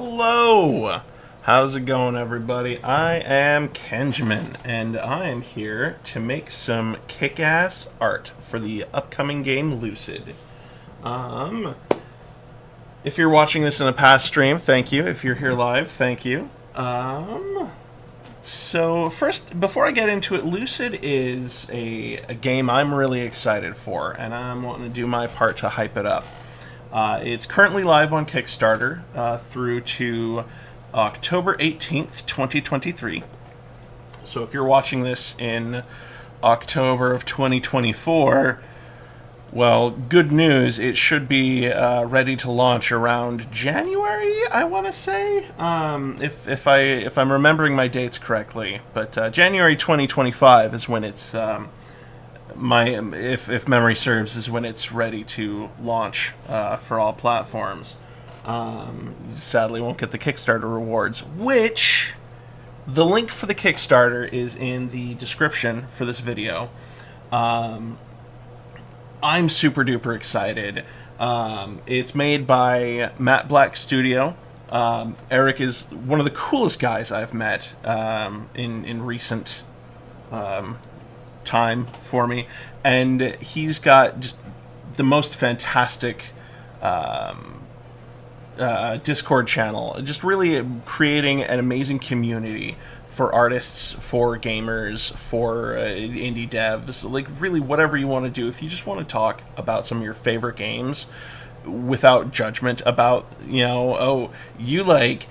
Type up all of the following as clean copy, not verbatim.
Hello! How's it going, everybody? I am Kenjamin, and I am here to make some kick-ass art for the upcoming game Lucid. If you're watching this in a past stream, thank you. If you're here live, thank you. So first, before I get into it, Lucid is a game I'm really excited for, and I'm wanting to do my part to hype it up. It's currently live on Kickstarter through to October 18th, 2023. So if you're watching this in October of 2024, well, good news, it should be ready to launch around January, I want to say, if I'm remembering my dates correctly. But January 2025 is when it's if memory serves, is when it's ready to launch for all platforms. Sadly, won't get the Kickstarter rewards, which the link for the Kickstarter is in the description for this video. I'm super duper excited. It's made by Matt Black Studio. Eric is one of the coolest guys I've met in recent time for me, and he's got just the most fantastic Discord channel, just really creating an amazing community for artists, for gamers, for indie devs, like really whatever you want to do. If you just want to talk about some of your favorite games without judgment about, oh, you like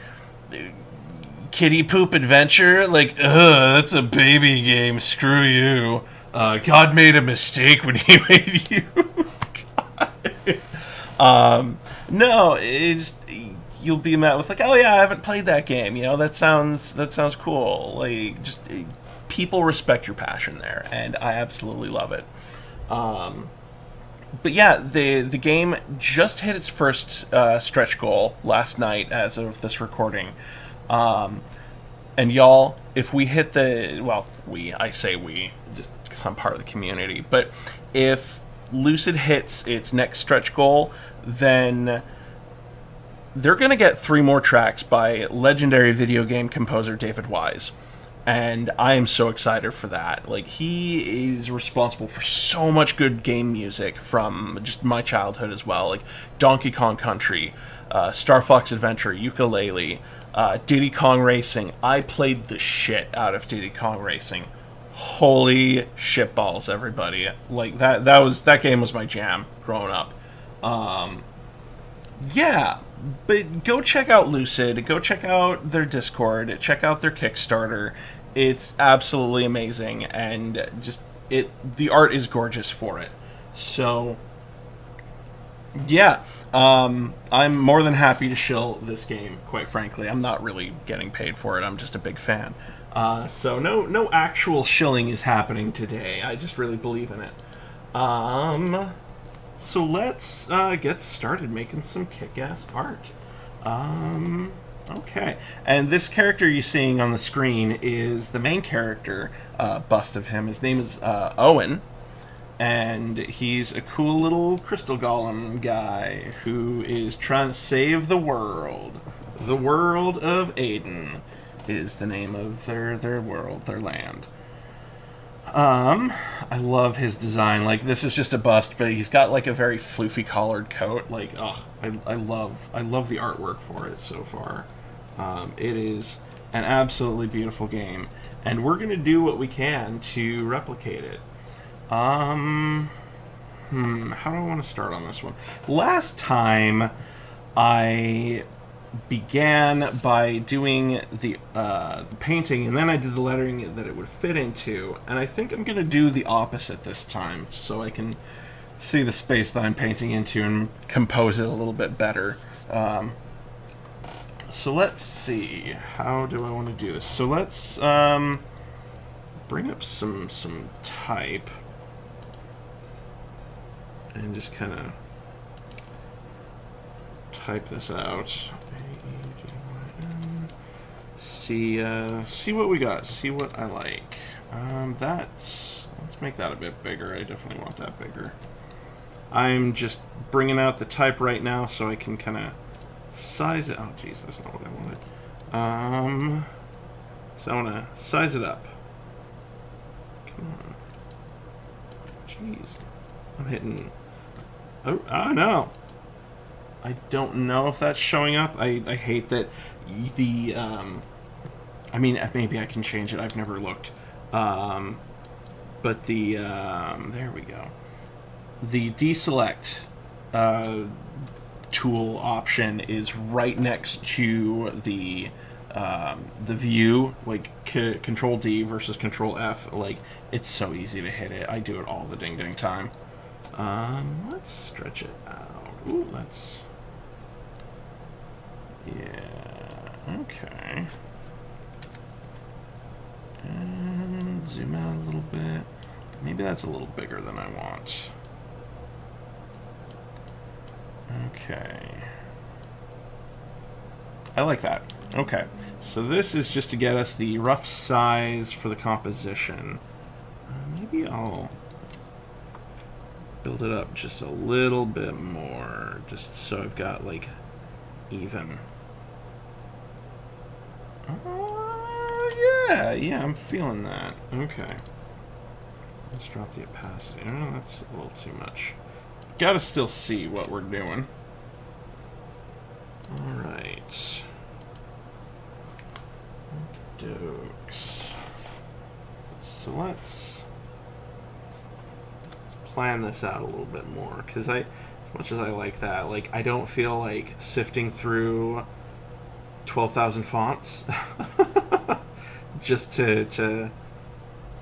Kitty Poop Adventure? Like, ugh, that's a baby game. Screw you. God made a mistake when he made you. No, it's you'll be met with like, oh yeah, I haven't played that game. That sounds cool. Like, just people respect your passion there, and I absolutely love it. But yeah, the game just hit its first stretch goal last night as of this recording. And y'all, if we hit I say we, just because I'm part of the community, but if Lucid hits its next stretch goal, then they're going to get 3 more tracks by legendary video game composer David Wise. And I am so excited for that. Like, he is responsible for so much good game music from just my childhood as well. Like Donkey Kong Country, Star Fox Adventure, Ukulele, Diddy Kong Racing. I played the shit out of Diddy Kong Racing. Holy shitballs, everybody. Like, that game was my jam growing up. Yeah, but go check out Lucid, go check out their Discord, check out their Kickstarter. It's absolutely amazing, and the art is gorgeous for it. So yeah, I'm more than happy to shill this game, quite frankly. I'm not really getting paid for it, I'm just a big fan. So no actual shilling is happening today. I just really believe in it. So let's get started making some kick-ass art. Okay. And this character you're seeing on the screen is the main character bust of him. His name is Owen. And he's a cool little crystal golem guy who is trying to save the world. The world of Aiden is the name of their world, their land. I love his design. Like, this is just a bust, but he's got like a very floofy collared coat. Like, I love the artwork for it so far. It is an absolutely beautiful game, and we're gonna do what we can to replicate it. How do I want to start on this one? Last time, I began by doing the painting, and then I did the lettering that it would fit into, and I think I'm going to do the opposite this time, so I can see the space that I'm painting into and compose it a little bit better. So let's see, how do I want to do this? So let's bring up some type, and just kind of type this out. See what we got. See what I like. Let's make that a bit bigger. I definitely want that bigger. I'm just bringing out the type right now so I can kind of size it. Oh, jeez, that's not what I wanted. So I want to size it up. Come on. Jeez. I'm hitting... Oh, no. I don't know if that's showing up. I hate that the... I mean, maybe I can change it. I've never looked. But the... there we go. The deselect tool option is right next to the view, like Control D versus Control F. Like, it's so easy to hit it. I do it all the ding time. Let's stretch it out. Ooh, let's... Yeah, okay. And zoom out a little bit. Maybe that's a little bigger than I want. Okay. I like that. Okay. So this is just to get us the rough size for the composition. Maybe I'll build it up just a little bit more, just so I've got, like, even. Yeah, I'm feeling that. Okay. Let's drop the opacity. Oh, that's a little too much. Gotta still see what we're doing. Alright. Dokes. So let's plan this out a little bit more, because as much as I like that, like, I don't feel like sifting through 12,000 fonts just to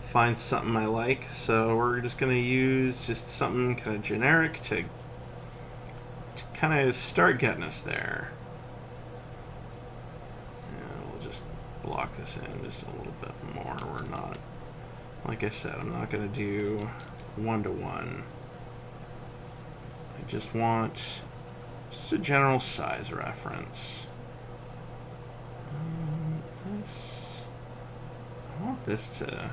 find something I like. So we're just gonna use just something kind of generic to kind of start getting us there. Yeah, we'll just block this in just a little bit more. We're not, like I said, I'm not gonna do 1-to-1. I just want just a general size reference. I want this to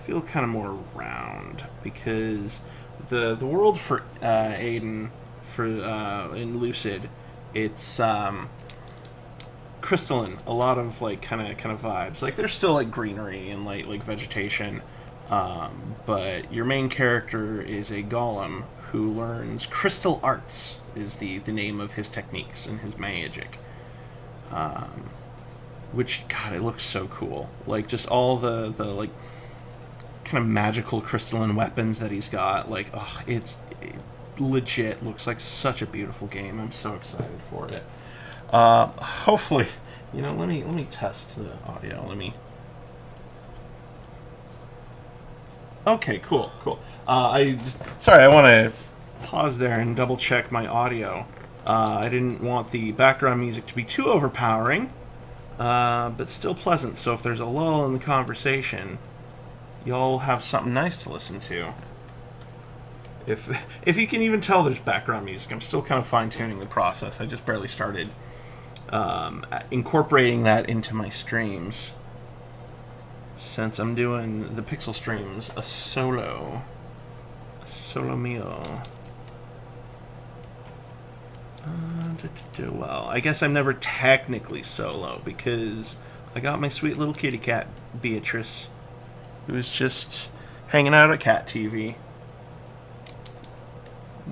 feel kind of more round, because the world for Aiden in Lucid, it's crystalline, a lot of like kind of vibes. Like, there's still like greenery and like vegetation, but your main character is a golem who learns crystal arts, is the name of his techniques and his magic. Which, God, it looks so cool. Like, just all the like kind of magical crystalline weapons that he's got. Like, oh, it legit looks like such a beautiful game. I'm so excited for it. Hopefully, you know, let me test the audio. Okay, cool. Sorry, I want to pause there and double check my audio. I didn't want the background music to be too overpowering, but still pleasant. So if there's a lull in the conversation, y'all have something nice to listen to. If you can even tell there's background music, I'm still kind of fine-tuning the process. I just barely started incorporating that into my streams, since I'm doing the Pixel streams a solo meal. Well, I guess I'm never technically solo, because I got my sweet little kitty cat, Beatrice, who's just hanging out at Cat TV,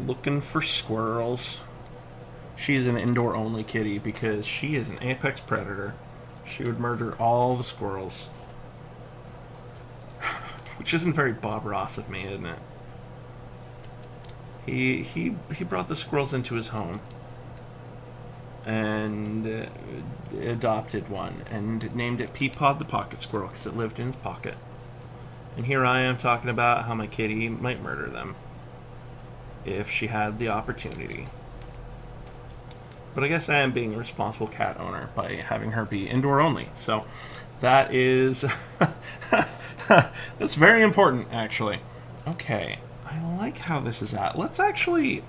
looking for squirrels. She's an indoor-only kitty because she is an apex predator. She would murder all the squirrels. Which isn't very Bob Ross of me, isn't it? He brought the squirrels into his home and adopted one and named it Peapod the Pocket Squirrel because it lived in his pocket. And here I am talking about how my kitty might murder them if she had the opportunity. But I guess I am being a responsible cat owner by having her be indoor only. So that is that's very important, actually. Okay, I like how this is at. Let's actually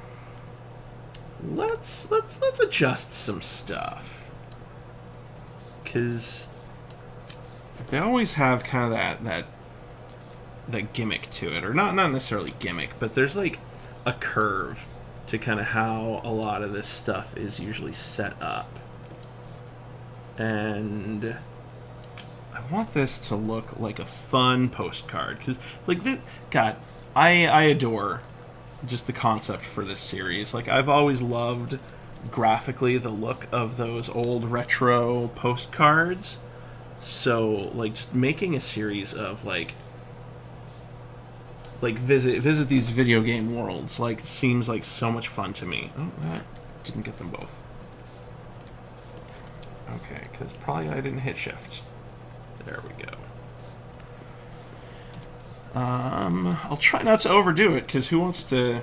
let's adjust some stuff, because they always have kind of that gimmick to it, or not necessarily gimmick, but there's like a curve to kind of how a lot of this stuff is usually set up. And I want this to look like a fun postcard, because like this, God, I adore just the concept for this series. Like, I've always loved graphically the look of those old retro postcards. So like just making a series of like visit these video game worlds like seems like so much fun to me. Oh, that didn't get them both. Okay, because probably I didn't hit shift. There we go. I'll try not to overdo it, because who wants to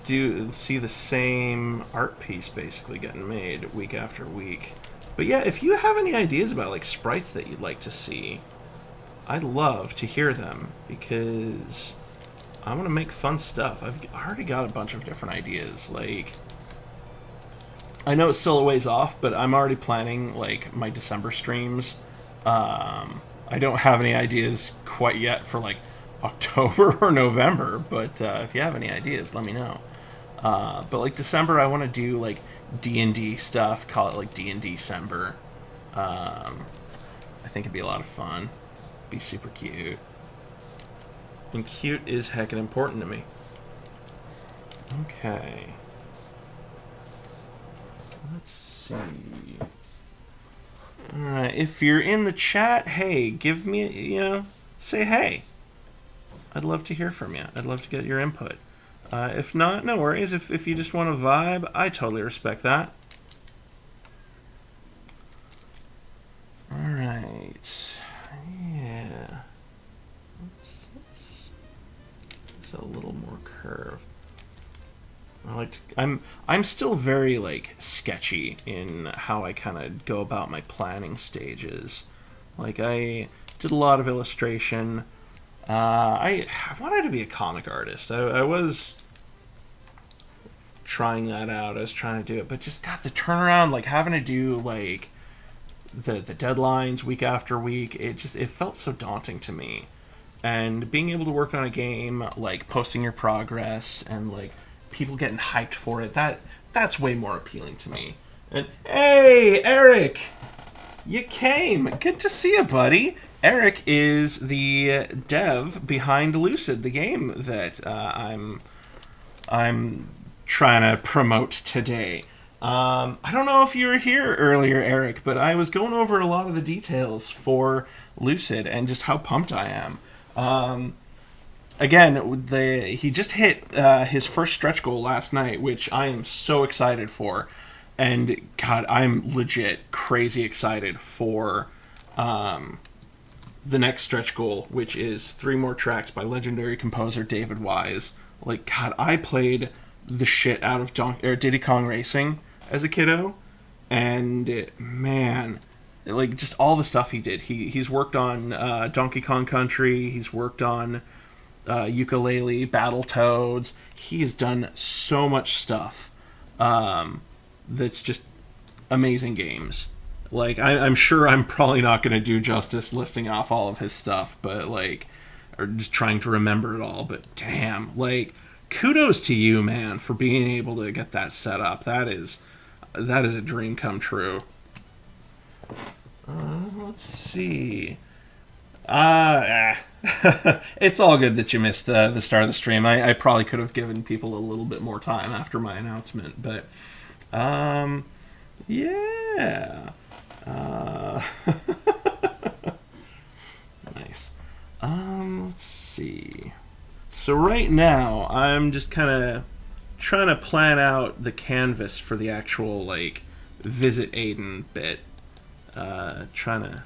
see the same art piece basically getting made week after week. But yeah, if you have any ideas about like sprites that you'd like to see, I'd love to hear them, because I want to make fun stuff. I've already got a bunch of different ideas. Like, I know it's still a ways off, but I'm already planning like my December streams. I don't have any ideas quite yet for like October or November, but if you have any ideas, let me know. But like December, I want to do like D&D stuff. Call it like D&D December. I think it'd be a lot of fun. Be super cute. And cute is heckin' important to me. Okay. Let's see. Alright, if you're in the chat, hey, give me, say hey. I'd love to hear from you. I'd love to get your input. If not, no worries. If you just want to vibe, I totally respect that. Alright. Yeah. It's a little more curved. I'm still very like sketchy in how I kind of go about my planning stages. Like, I did a lot of illustration. I wanted to be a comic artist. I was trying that out. I was trying to do it, but just got the turnaround, like having to do like the deadlines week after week. It felt so daunting to me. And being able to work on a game, like posting your progress and like people getting hyped for it, that's way more appealing to me. And hey, Eric, you came. Good to see you, buddy. Eric is the dev behind Lucid, the game that I'm trying to promote today. I don't know if you were here earlier, Eric, but I was going over a lot of the details for Lucid and just how pumped I am. Again, he just hit his first stretch goal last night, which I am so excited for. And, God, I'm legit crazy excited for the next stretch goal, which is 3 more tracks by legendary composer David Wise. Like, God, I played the shit out of Diddy Kong Racing as a kiddo. And, man, like, just all the stuff he did. He's worked on Donkey Kong Country. He's worked on Ukulele, Battletoads. He has done so much stuff that's just amazing games. Like, I'm sure I'm probably not going to do justice listing off all of his stuff, but, like, or just trying to remember it all. But, damn, like, kudos to you, man, for being able to get that set up. That is a dream come true. Let's see. It's all good that you missed the start of the stream. I probably could have given people a little bit more time after my announcement, but yeah. Nice. Let's see. So right now, I'm just kind of trying to plan out the canvas for the actual, like, Visit Aiden bit. Trying to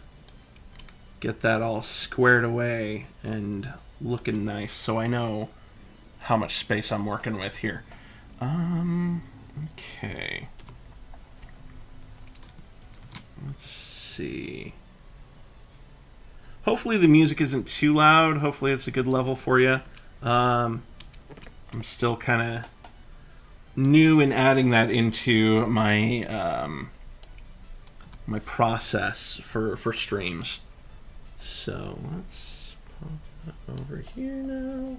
get that all squared away and looking nice so I know how much space I'm working with here. Okay. Let's see. Hopefully the music isn't too loud. Hopefully it's a good level for you. I'm still kind of new in adding that into my my process for streams. So let's pop that over here now.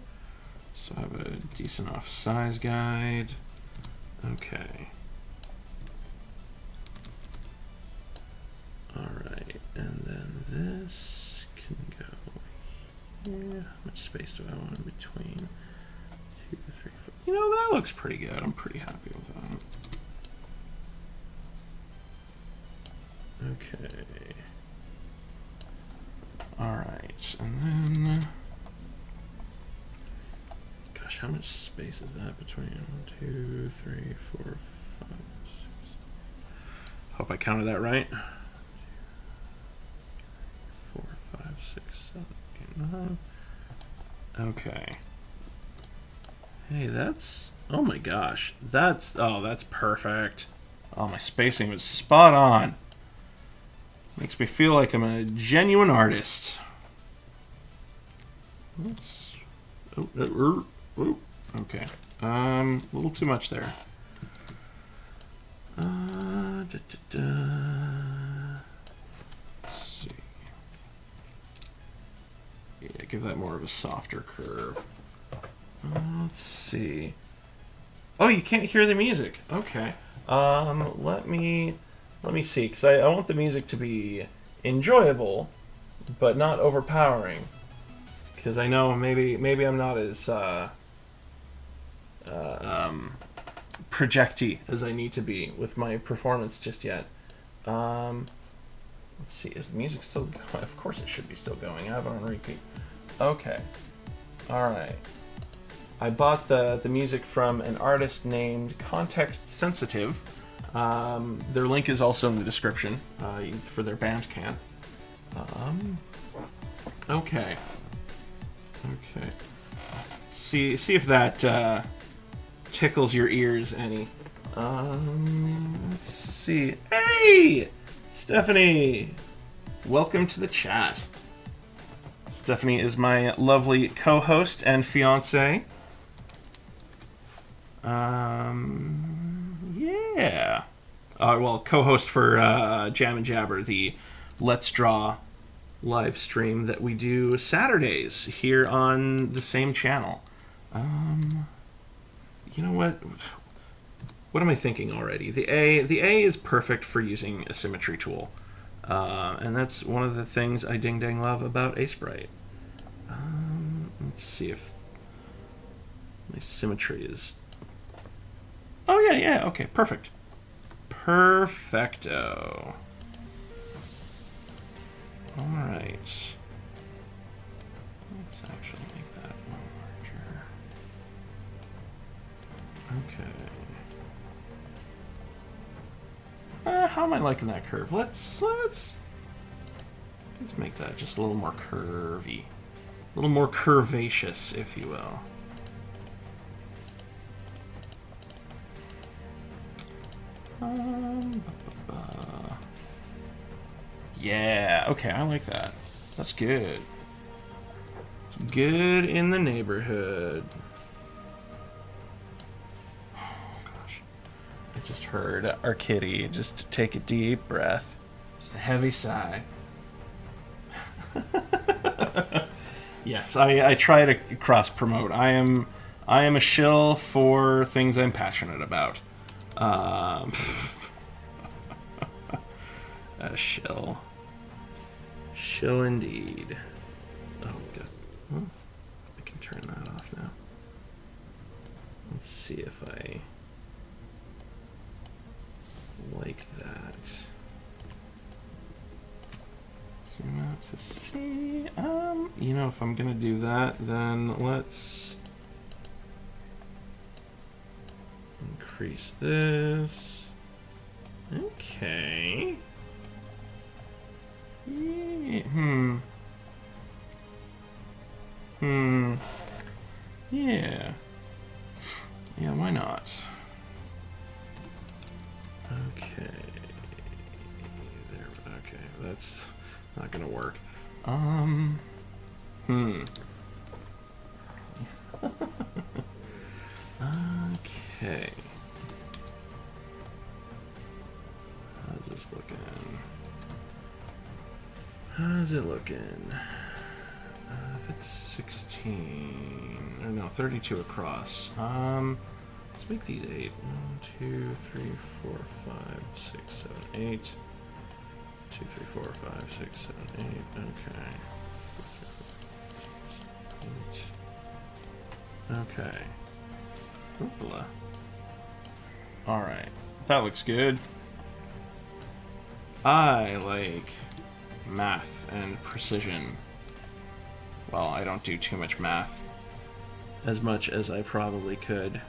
So I have a decent enough size guide. Okay. Alright, and then this can go here. How much space do I want in between? 2, 3, 4. You know, that looks pretty good. I'm pretty happy with that. Okay. Alright, and then... Gosh, how much space is that between 1, 2, 3, 4, 5, 6? Hope I counted that right. 4, 5, 6, 7, 8, 9. Okay. Hey, that's... Oh my gosh. That's perfect. Oh, my spacing was spot on. Makes me feel like I'm a genuine artist. Let's... Okay. A little too much there. Let's see. Yeah, give that more of a softer curve. Let's see. Oh, you can't hear the music. Okay. Let me see, because I want the music to be enjoyable, but not overpowering. Because I know maybe I'm not as projecty as I need to be with my performance just yet. Let's see, is the music still going? Of course it should be still going. I have it on repeat. Okay. Alright. I bought the music from an artist named Context Sensitive. Their link is also in the description for their Bandcamp. Okay. Okay. See if that tickles your ears any. Let's see. Hey, Stephanie! Welcome to the chat. Stephanie is my lovely co-host and fiance. Yeah. Well, co-host for Jam and Jabber, the Let's Draw live stream that we do Saturdays here on the same channel. You know what? What am I thinking already? The A is perfect for using a symmetry tool. And that's one of the things I ding-dang love about Sprite. Let's see if my symmetry is... Oh, yeah, okay, perfect. Perfecto. Alright. Let's actually make that one larger. Okay. How am I liking that curve? Let's make that just a little more curvy. A little more curvaceous, if you will. Yeah, okay, I like that. That's good. It's good in the neighborhood. Oh, gosh. I just heard our kitty just take a deep breath. Just a heavy sigh. Yes, I try to cross-promote. I am a shill for things I'm passionate about. A shill. Shill indeed. Oh, good. Well, I can turn that off now. Let's see if I like that. Zoom out to see. You know, if I'm gonna do that, then let's increase this. Okay. Yeah. Yeah. Yeah, why not? Okay. There. Okay, that's not gonna work. Okay. How's this looking? How's it looking? if it's 16, or no, 32 across. Let's make these 8. 1, 2, 3, 4, 5, 6, 7, 8. 2, 3, 4, 5, 6, 7, 8. Okay. 8. Okay. Oopla. Alright. That looks good. I like math and precision. Well, I don't do too much math. As much as I probably could.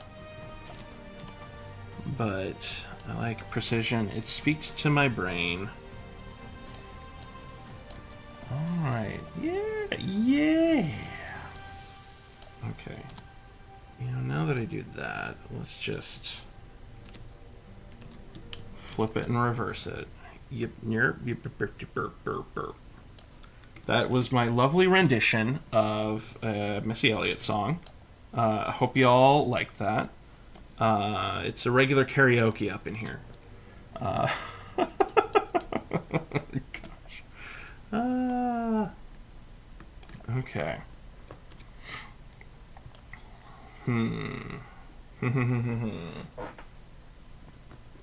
But I like precision. It speaks to my brain. Alright. Yeah. Yeah. Okay. You know, now that I do that, let's just flip it and reverse it. Yep, yep, yep, burp, burp, burp. That was my lovely rendition of Missy Elliott song. I hope you all liked that. It's a regular karaoke up in here. Gosh. Okay.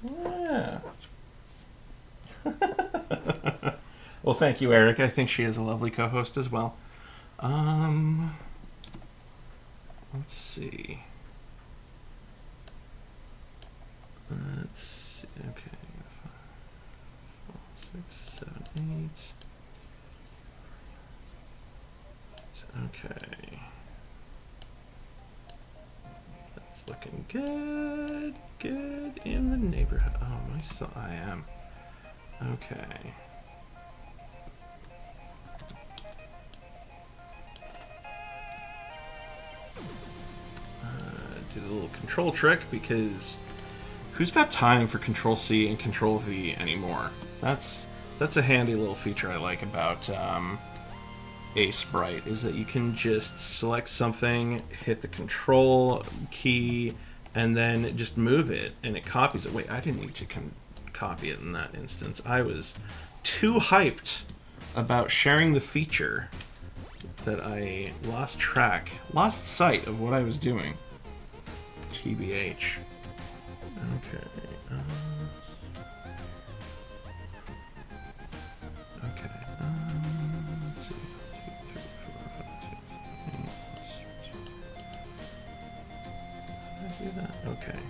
Yeah. Well, thank you, Eric. I think she is a lovely co-host as well. Let's see. Let's see. Okay. 5, 4, 6, 7, 8. Okay. That's looking good. Good in the neighborhood. Oh, I am. Okay. Do the little control trick, because who's got time for Control C and Control V anymore? That's a handy little feature I like about Ace Bright, is that you can just select something, hit the Control key, and then just move it, and it copies it. Wait, I didn't need to copy it in that instance. I was too hyped about sharing the feature that I lost sight of what I was doing. TBH. Okay. Okay. Let's see. 2, 3, 4, 5, 6, 7, 8. Did I do that? Okay.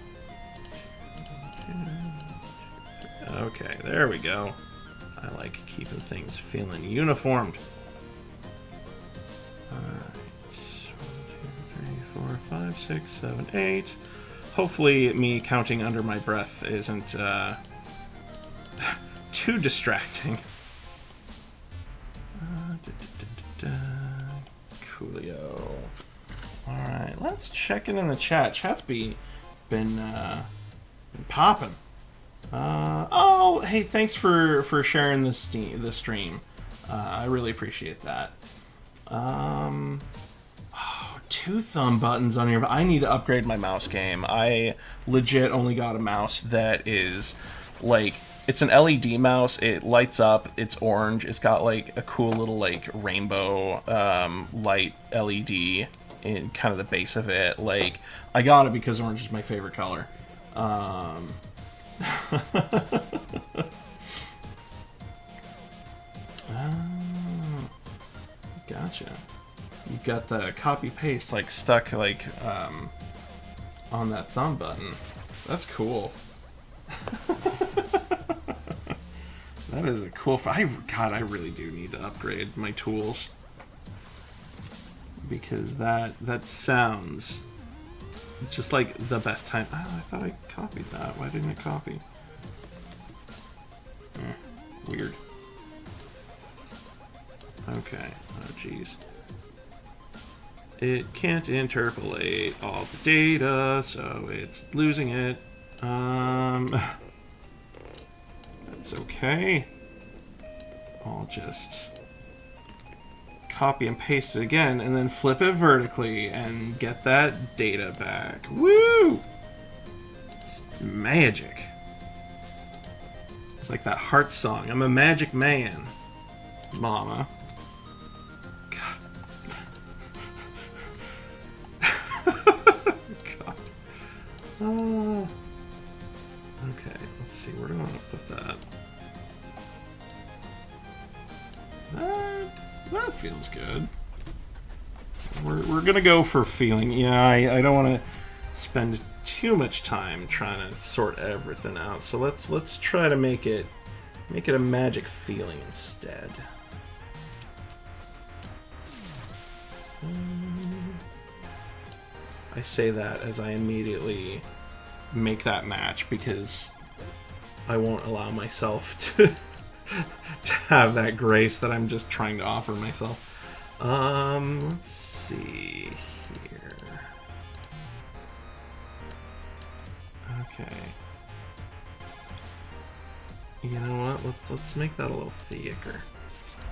Okay, there we go. I like keeping things feeling uniformed. Alright. 1, 2, 3, 4, 5, 6, 7, 8. Hopefully me counting under my breath isn't too distracting. Coolio. Alright, let's check in the chat. Chat's been popping. Oh, hey, thanks for sharing the stream. I really appreciate that. Oh, 2 thumb buttons on your... I need to upgrade my mouse game. I legit only got a mouse that is, like... It's an LED mouse. It lights up. It's orange. It's got, like, a cool little, like, rainbow light LED in kind of the base of it. Like, I got it because orange is my favorite color. Gotcha. You've got the copy paste like stuck like on that thumb button. That's cool. That is a cool. God, I really do need to upgrade my tools, because that sounds just like the best time. Oh, I thought I copied that. Why didn't it copy? Weird. Okay. Oh, jeez. It can't interpolate all the data, so it's losing it. That's okay. I'll just copy and paste it again, and then flip it vertically and get that data back. Woo! It's magic. It's like that Heart song. I'm a magic man, mama. God. Okay, let's see, where do I want to put that? That feels good. We're gonna go for feeling. Yeah, I don't want to spend too much time trying to sort everything out. So let's try to make it a magic feeling instead. I say that as I immediately make that match because I won't allow myself to have that grace that I'm just trying to offer myself. Let's see here. Okay. You know what? Let's make that a little thicker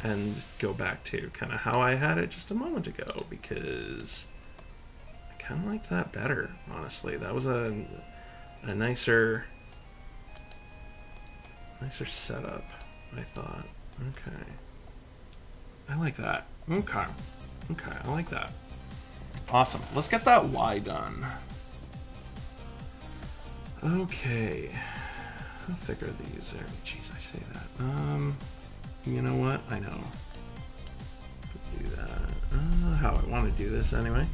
and go back to kind of how I had it just a moment ago because I kind of liked that better, honestly. That was a nicer setup, I thought. Okay. I like that. Okay, I like that. Awesome. Let's get that Y done. Okay. How thick are these? There. Jeez, I say that. You know what? I know. Do that. How I want to do this anyway.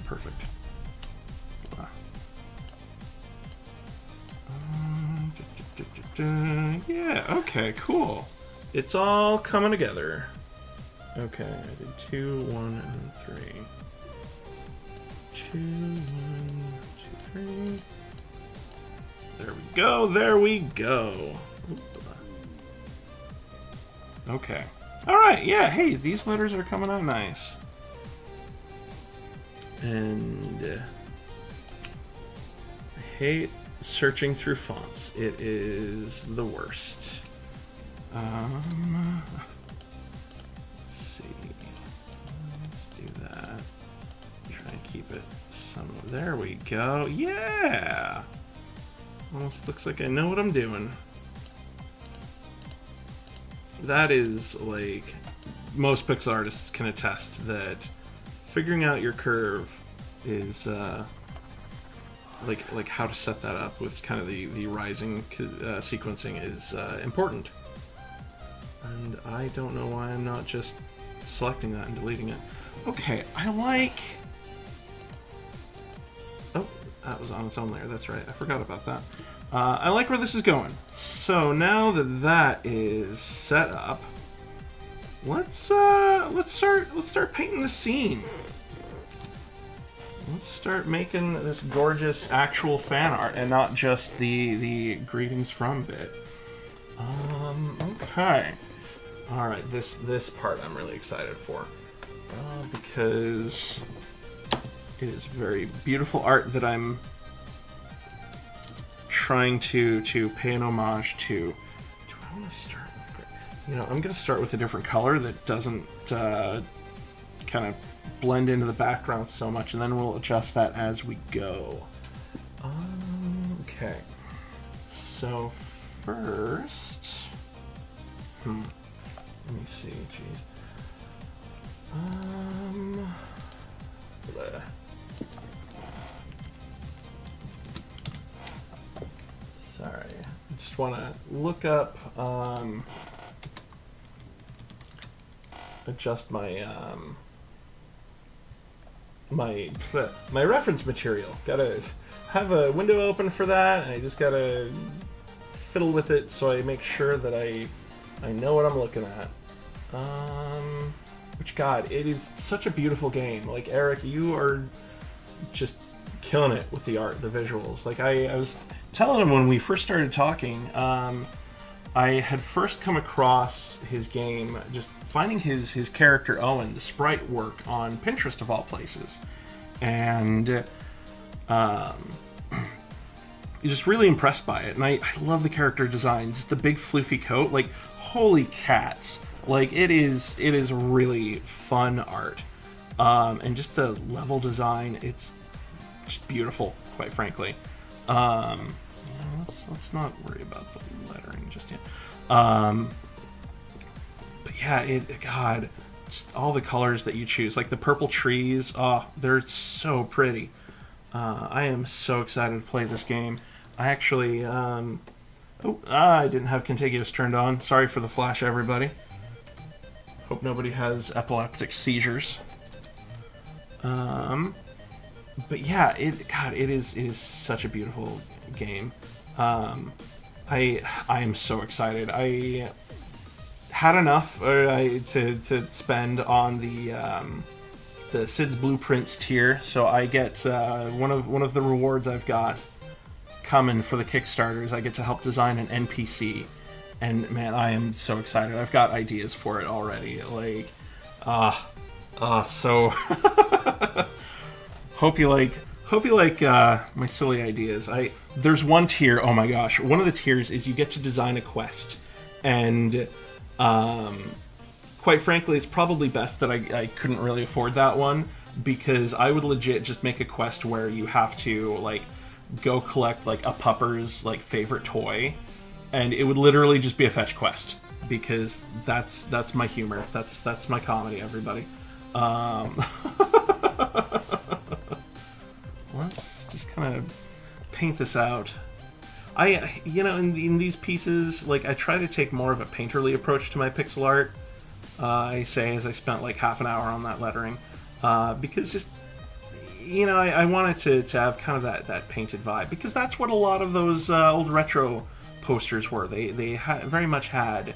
Perfect. Yeah, okay, cool. It's all coming together. Okay, I did 2, 1, and 3. 2, 1, 2, 3. There we go, there we go. Okay. Alright, yeah, hey, these letters are coming out nice. And I hate searching through fonts. It is the worst. Let's see. Let's do that. Try and keep it somewhere. There we go. Yeah! Almost looks like I know what I'm doing. That is, like, most pixel artists can attest that figuring out your curve is, like how to set that up with kind of the rising sequencing is important. And I don't know why I'm not just selecting that and deleting it. Okay, I like... Oh, that was on its own layer, that's right, I forgot about that. I like where this is going. So now that that is set up, let's start painting the scene. Let's start making this gorgeous actual fan art and not just the greetings from bit. Okay. All right, this part I'm really excited for because it is very beautiful art that I'm trying to pay an homage to. Do I want to start with, I'm going to start with a different color that doesn't kind of blend into the background so much, and then we'll adjust that as we go. Okay. So first, let me see. Jeez. Bleh. Sorry, I just want to look up, adjust my my reference material. Gotta have a window open for that, and I just gotta fiddle with it so I make sure that I know what I'm looking at. Which, God, it is such a beautiful game. Like, Eric, you are just killing it with the art, the visuals. Like, I was telling him when we first started talking, I had first come across his game, just finding his character Owen, the sprite work on Pinterest of all places, and just really impressed by it. And I love the character design, just the big floofy coat. Like, holy cats! Like, it is really fun art, and just the level design, it's just beautiful, quite frankly. Let's not worry about the lettering just yet. But yeah, God, just all the colors that you choose, like the purple trees, oh, they're so pretty. I am so excited to play this game. I actually, I didn't have contiguous turned on. Sorry for the flash, everybody. Hope nobody has epileptic seizures. But yeah, it is such a beautiful game. I am so excited. I had enough to spend on the Sid's Blueprints tier, so I get one of the rewards I've got coming for the Kickstarters. I get to help design an NPC, and man, I am so excited. I've got ideas for it already. Like, so hope you like my silly ideas. There's one tier. Oh my gosh, one of the tiers is you get to design a quest, and quite frankly, it's probably best that I couldn't really afford that one, because I would legit just make a quest where you have to like go collect like a pupper's like favorite toy, and it would literally just be a fetch quest, because that's my humor. That's my comedy, everybody. Let's just kind of paint this out. In these pieces, like, I try to take more of a painterly approach to my pixel art. I say as I spent like half an hour on that lettering, because just, I wanted to have kind of that painted vibe, because that's what a lot of those old retro posters were. They very much had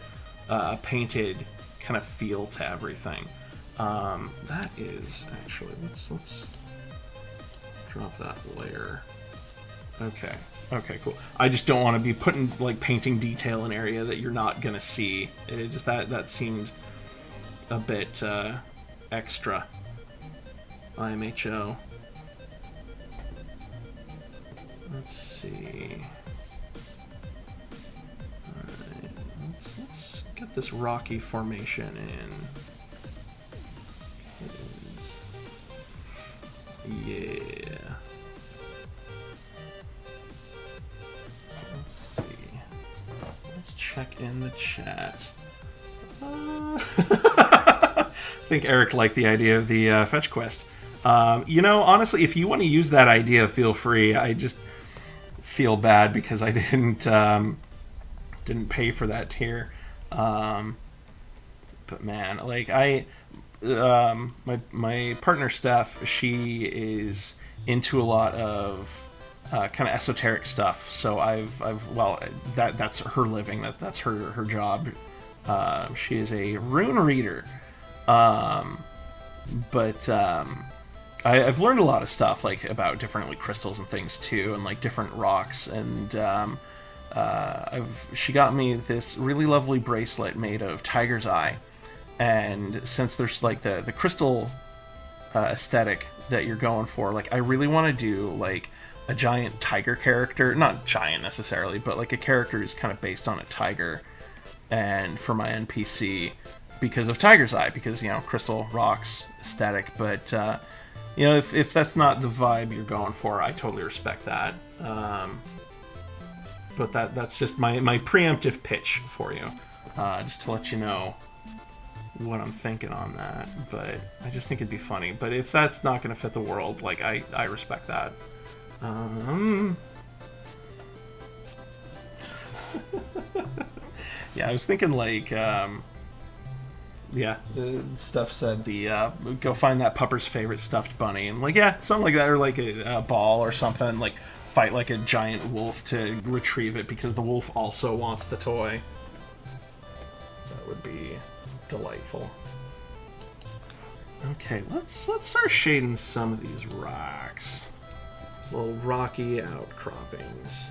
a painted kind of feel to everything. That is actually, let's drop that layer. Okay, cool. I just don't want to be putting like painting detail in area that you're not gonna see. It just that seemed a bit extra. IMHO. Let's see. Alright, let's get this rocky formation in. Yeah. Let's see. Let's check in the chat. I think Eric liked the idea of the fetch quest. Honestly, if you want to use that idea, feel free. I just feel bad because I didn't pay for that tier. But man, like my partner Steph, she is into a lot of kind of esoteric stuff. So that's her living. That's her job. She is a rune reader. I've learned a lot of stuff like about different like crystals and things too, and like different rocks. And she got me this really lovely bracelet made of tiger's eye. And since there's like the crystal aesthetic that you're going for, like I really want to do like a giant tiger character, not giant necessarily, but like a character who's kind of based on a tiger, and for my NPC because of tiger's eye, because crystal rocks aesthetic. But if that's not the vibe you're going for, I totally respect that. But that's just my preemptive pitch for you, just to let you know what I'm thinking on that. But I just think it'd be funny. But if that's not going to fit the world, like I respect that. Yeah, I was thinking like Steph said go find that pupper's favorite stuffed bunny, and like something like that, or like a ball or something, like fight like a giant wolf to retrieve it because the wolf also wants the toy. That would be delightful. Okay, let's start shading some of these rocks. These little rocky outcroppings.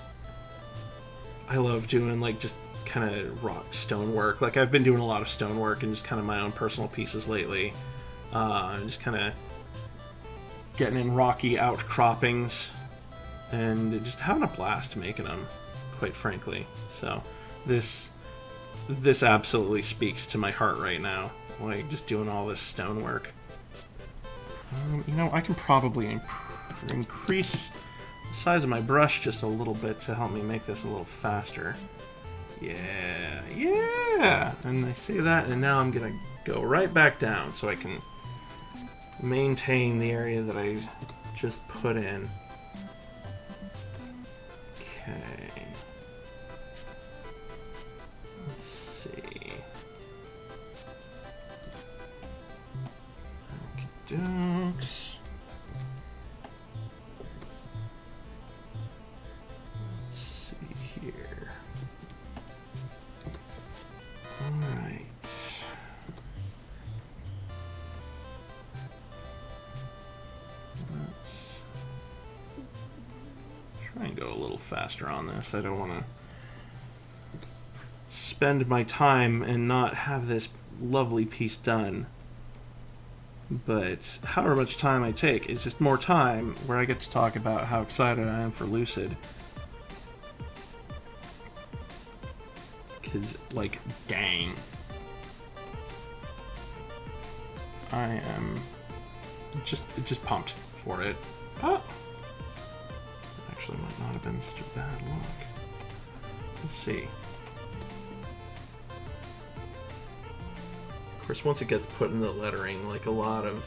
I love doing like just kind of rock stonework. Like I've been doing a lot of stonework and just kind of my own personal pieces lately. Just kind of getting in rocky outcroppings and just having a blast making them, quite frankly. So this absolutely speaks to my heart right now. Like just doing all this stonework. I can probably increase the size of my brush just a little bit to help me make this a little faster. Yeah. And I say that, and now I'm gonna go right back down so I can maintain the area that I just put in. Okay. Let's see. Okey-dokes. Let's see here. Alright. Let's try and go a little faster on this. I don't want to spend my time and not have this lovely piece done. But however much time I take is just more time where I get to talk about how excited I am for Lucid. Because, like, dang. I am just pumped for it. Oh! Actually, might not have been such a bad look. Let's see. Of course, once it gets put in the lettering, like, a lot of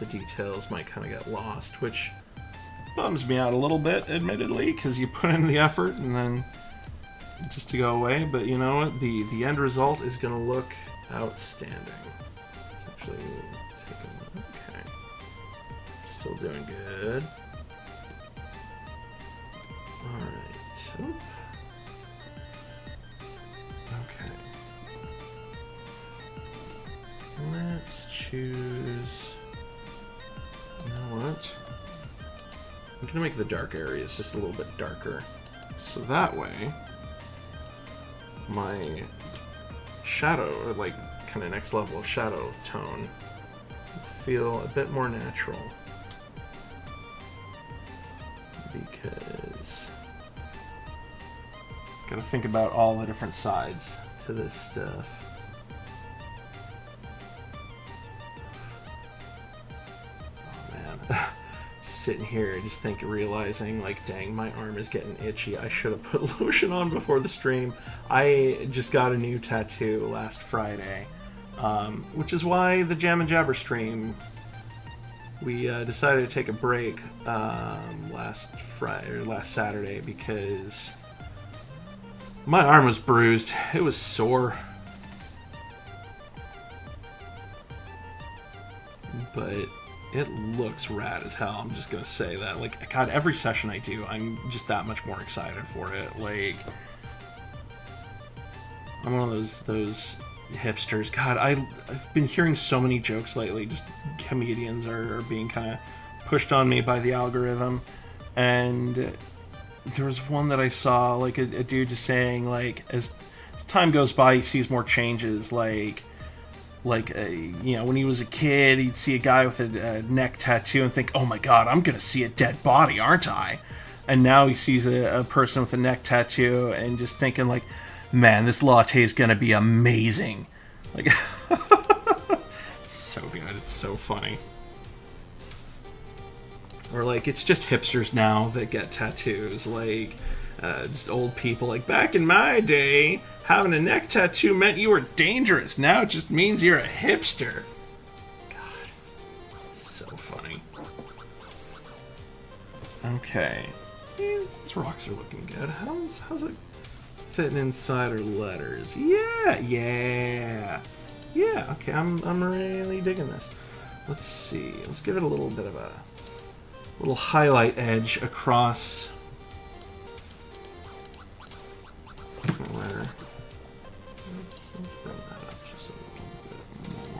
the details might kind of get lost, which bums me out a little bit, admittedly, because you put in the effort and then just to go away. But you know what? The end result is going to look outstanding. Let's actually take a look. Okay. Still doing good. Alright. Oop. Okay. Let's choose... You know what? I'm going to make the dark areas just a little bit darker. So that way, my shadow, or like kind of next level of shadow tone, will feel a bit more natural. Because gotta think about all the different sides to this stuff. Oh man. Sitting here just realizing, like, dang, my arm is getting itchy. I should have put lotion on before the stream. I just got a new tattoo last Friday, which is why the Jam and Jabber stream, we decided to take a break last Saturday because my arm was bruised. It was sore. But it looks rad as hell. I'm just gonna say that. Like, God, every session I do, I'm just that much more excited for it. Like, I'm one of those hipsters. God, I've been hearing so many jokes lately. Just comedians are being kind of pushed on me by the algorithm. And there was one that I saw, like, a dude just saying, like, as time goes by, he sees more changes, like, you know, when he was a kid, he'd see a guy with a neck tattoo and think, oh my god, I'm gonna see a dead body, aren't I? And now he sees a person with a neck tattoo and just thinking, like, man, this latte is gonna be amazing. Like, it's so good, it's so funny. Or, like, it's just hipsters now that get tattoos, like, just old people, like, back in my day, having a neck tattoo meant you were dangerous. Now it just means you're a hipster. God, so funny. Okay, these rocks are looking good. How's it fitting inside our letters? Yeah. Okay, I'm really digging this. Let's see. Let's give it a little bit of a little highlight edge across the letter. Let's bring that up just a little bit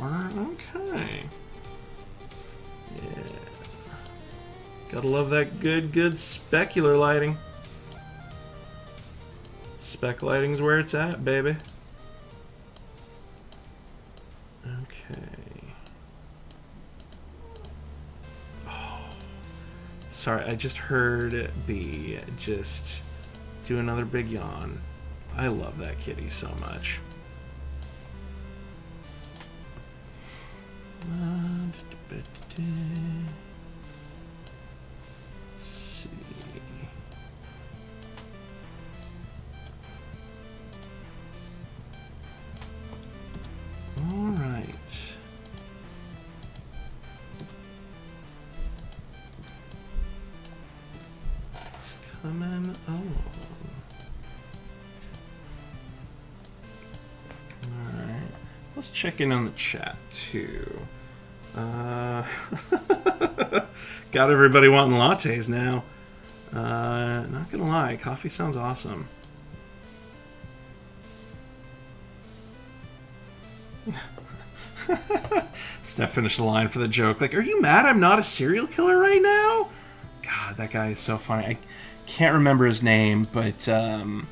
more. Okay. Yeah. Gotta love that good specular lighting. Spec lighting's where it's at, baby. Okay. Oh. Sorry, I just heard B just do another big yawn. I love that kitty so much. Let's see. All right. let's check in on the chat too. Got everybody wanting lattes now. Not gonna lie, coffee sounds awesome. Steph finished the line for the joke. Like, are you mad I'm not a serial killer right now? God, that guy is so funny. I can't remember his name, but the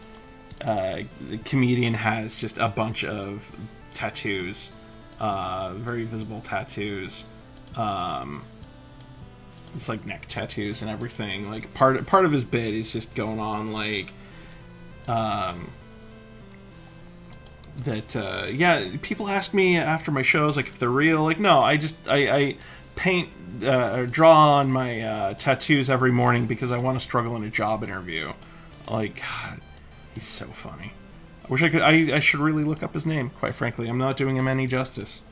comedian has just a bunch of tattoos, very visible tattoos. It's like neck tattoos and everything. Like part of his bit is just going on like, yeah, people ask me after my shows like if they're real. Like, no, I paint or draw on my tattoos every morning because I want to struggle in a job interview. Like, God, he's so funny. I wish I could. I should really look up his name. Quite frankly, I'm not doing him any justice.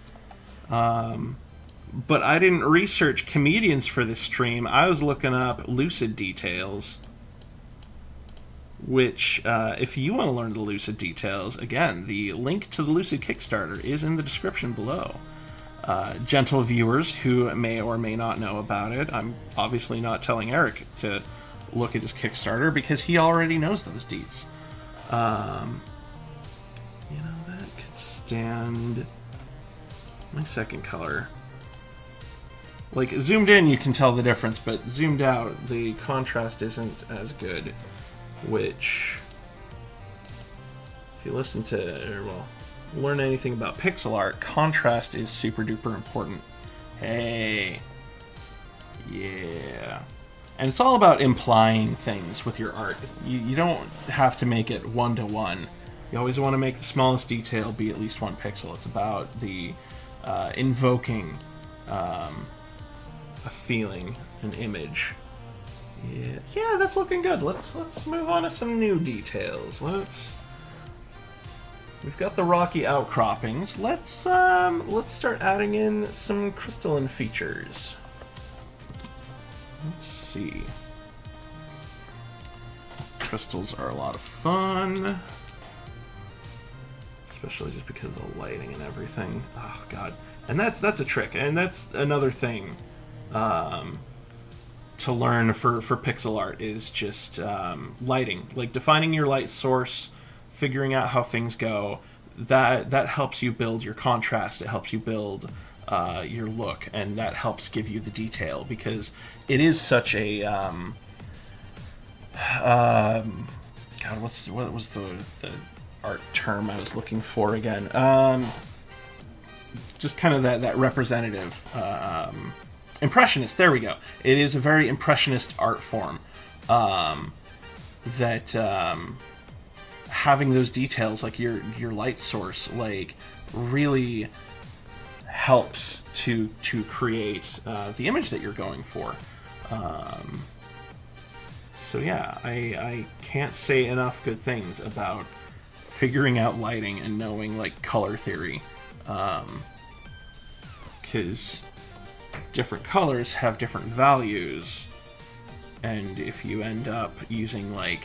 But I didn't research comedians for this stream. I was looking up Lucid details. Which, if you want to learn the Lucid details, again, the link to the Lucid Kickstarter is in the description below. Gentle viewers who may or may not know about it, I'm obviously not telling Eric to look at his Kickstarter because he already knows those deets. You know, that could stand my second color. Like, zoomed in you can tell the difference, but zoomed out the contrast isn't as good. Which, if you listen to, or well, learn anything about pixel art, contrast is super duper important. Hey. Yeah. And it's all about implying things with your art. You don't have to make it one-to-one. You always want to make the smallest detail be at least 1 pixel. It's about the invoking a feeling, an image. Yeah, that's looking good. Let's move on to some new details. We've got the rocky outcroppings. Let's start adding in some crystalline features. Let's see. Crystals are a lot of fun, especially just because of the lighting and everything. Oh God, and that's a trick, and that's another thing to learn for pixel art is just lighting, like defining your light source, figuring out how things go. That helps you build your contrast. It helps you build your look, and that helps give you the detail because it is such a God, what was the art term I was looking for again? Just kind of that representative. Impressionist, there we go. It is a very impressionist art form that having those details, like your light source, like really helps to create the image that you're going for. So yeah, I can't say enough good things about figuring out lighting and knowing like color theory, because different colors have different values, and if you end up using like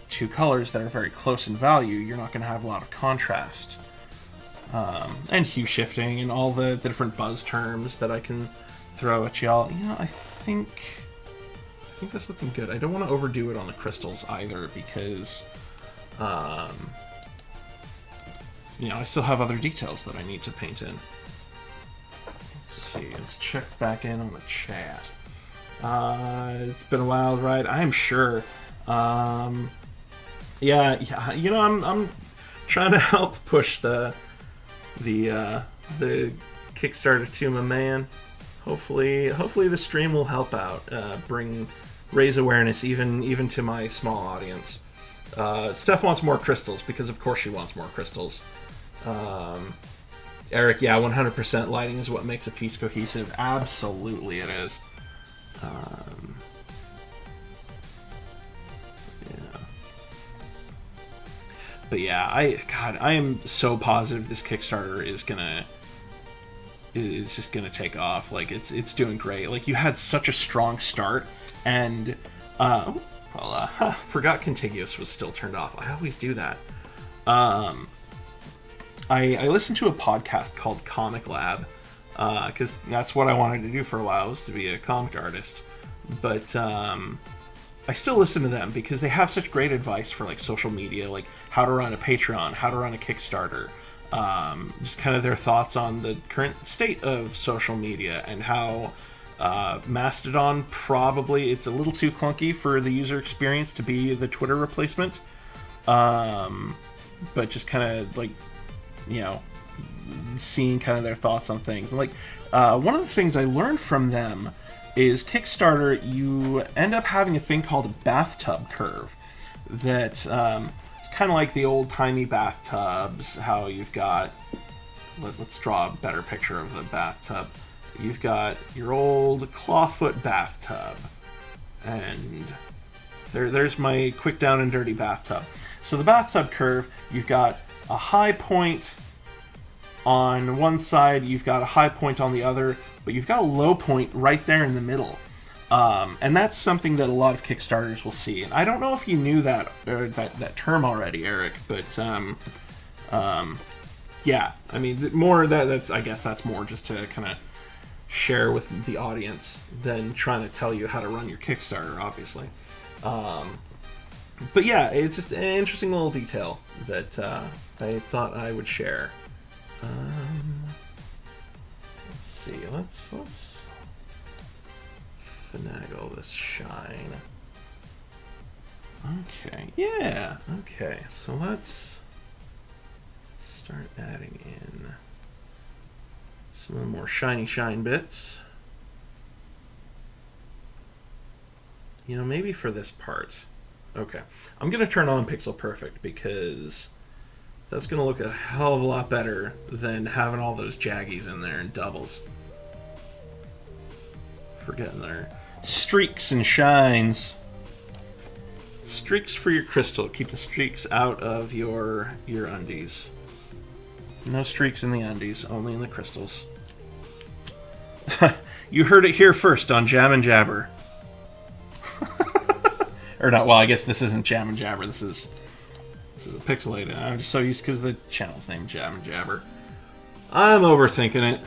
2 colors that are very close in value, you're not going to have a lot of contrast. And hue shifting and all the different buzz terms that I can throw at y'all. You know, I think that's looking good. I don't want to overdo it on the crystals either because you know, I still have other details that I need to paint in. Let's check back in on the chat. It's been a wild ride, I'm sure. Yeah, you know, I'm trying to help push the Kickstarter to my man. Hopefully the stream will help out, raise awareness even to my small audience. Steph wants more crystals because of course she wants more crystals. Eric, yeah, 100% lighting is what makes a piece cohesive. Absolutely it is. Yeah. But yeah, I am so positive this Kickstarter is just gonna take off. Like it's doing great. Like you had such a strong start, and forgot contiguous was still turned off. I always do that. I listened to a podcast called Comic Lab, because that's what I wanted to do for a while, was to be a comic artist. But I still listen to them because they have such great advice for like social media, like how to run a Patreon, how to run a Kickstarter, just kind of their thoughts on the current state of social media and how Mastodon probably it's a little too clunky for the user experience to be the Twitter replacement, but just kind of like, you know, seeing kind of their thoughts on things. And like one of the things I learned from them is Kickstarter, you end up having a thing called a bathtub curve that it's kind of like the old-timey bathtubs, how you've got, let's draw a better picture of the bathtub. You've got your old clawfoot bathtub, and there's my quick down and dirty bathtub. So the bathtub curve, you've got a high point on one side, you've got a high point on the other, but you've got a low point right there in the middle. And that's something that a lot of Kickstarters will see. And I don't know if you knew that that term already, Eric, but yeah, I mean, more that's I guess that's more just to kind of share with the audience than trying to tell you how to run your Kickstarter, obviously. But yeah, it's just an interesting little detail that I thought I would share. Let's see. Let's finagle this shine. Okay. Yeah. Okay. So let's start adding in some of the more shiny shine bits. You know, maybe for this part. Okay. I'm gonna turn on Pixel Perfect because that's going to look a hell of a lot better than having all those jaggies in there and doubles. Forgetting their streaks and shines. Streaks for your crystal. Keep the streaks out of your undies. No streaks in the undies, only in the crystals. You heard it here first on Jam and Jabber. Or not, well, I guess this isn't Jam and Jabber, this is a Pixelated. I'm just so used because the channel's named Jam and Jabber. I'm overthinking it.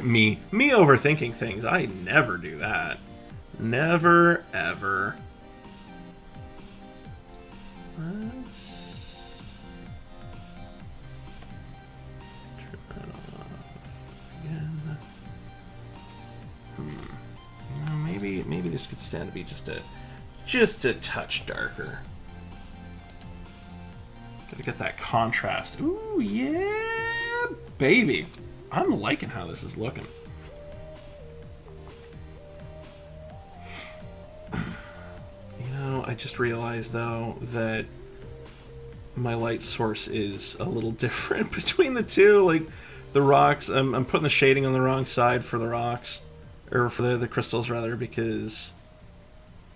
me overthinking things. I never do that. Never, ever. Let's turn that off again. You know, maybe this could stand to be just a touch darker. Gotta get that contrast. Ooh, yeah, baby. I'm liking how this is looking. You know, I just realized, though, that my light source is a little different between the two. Like, the rocks, I'm putting the shading on the wrong side for the rocks. Or for the crystals, rather, because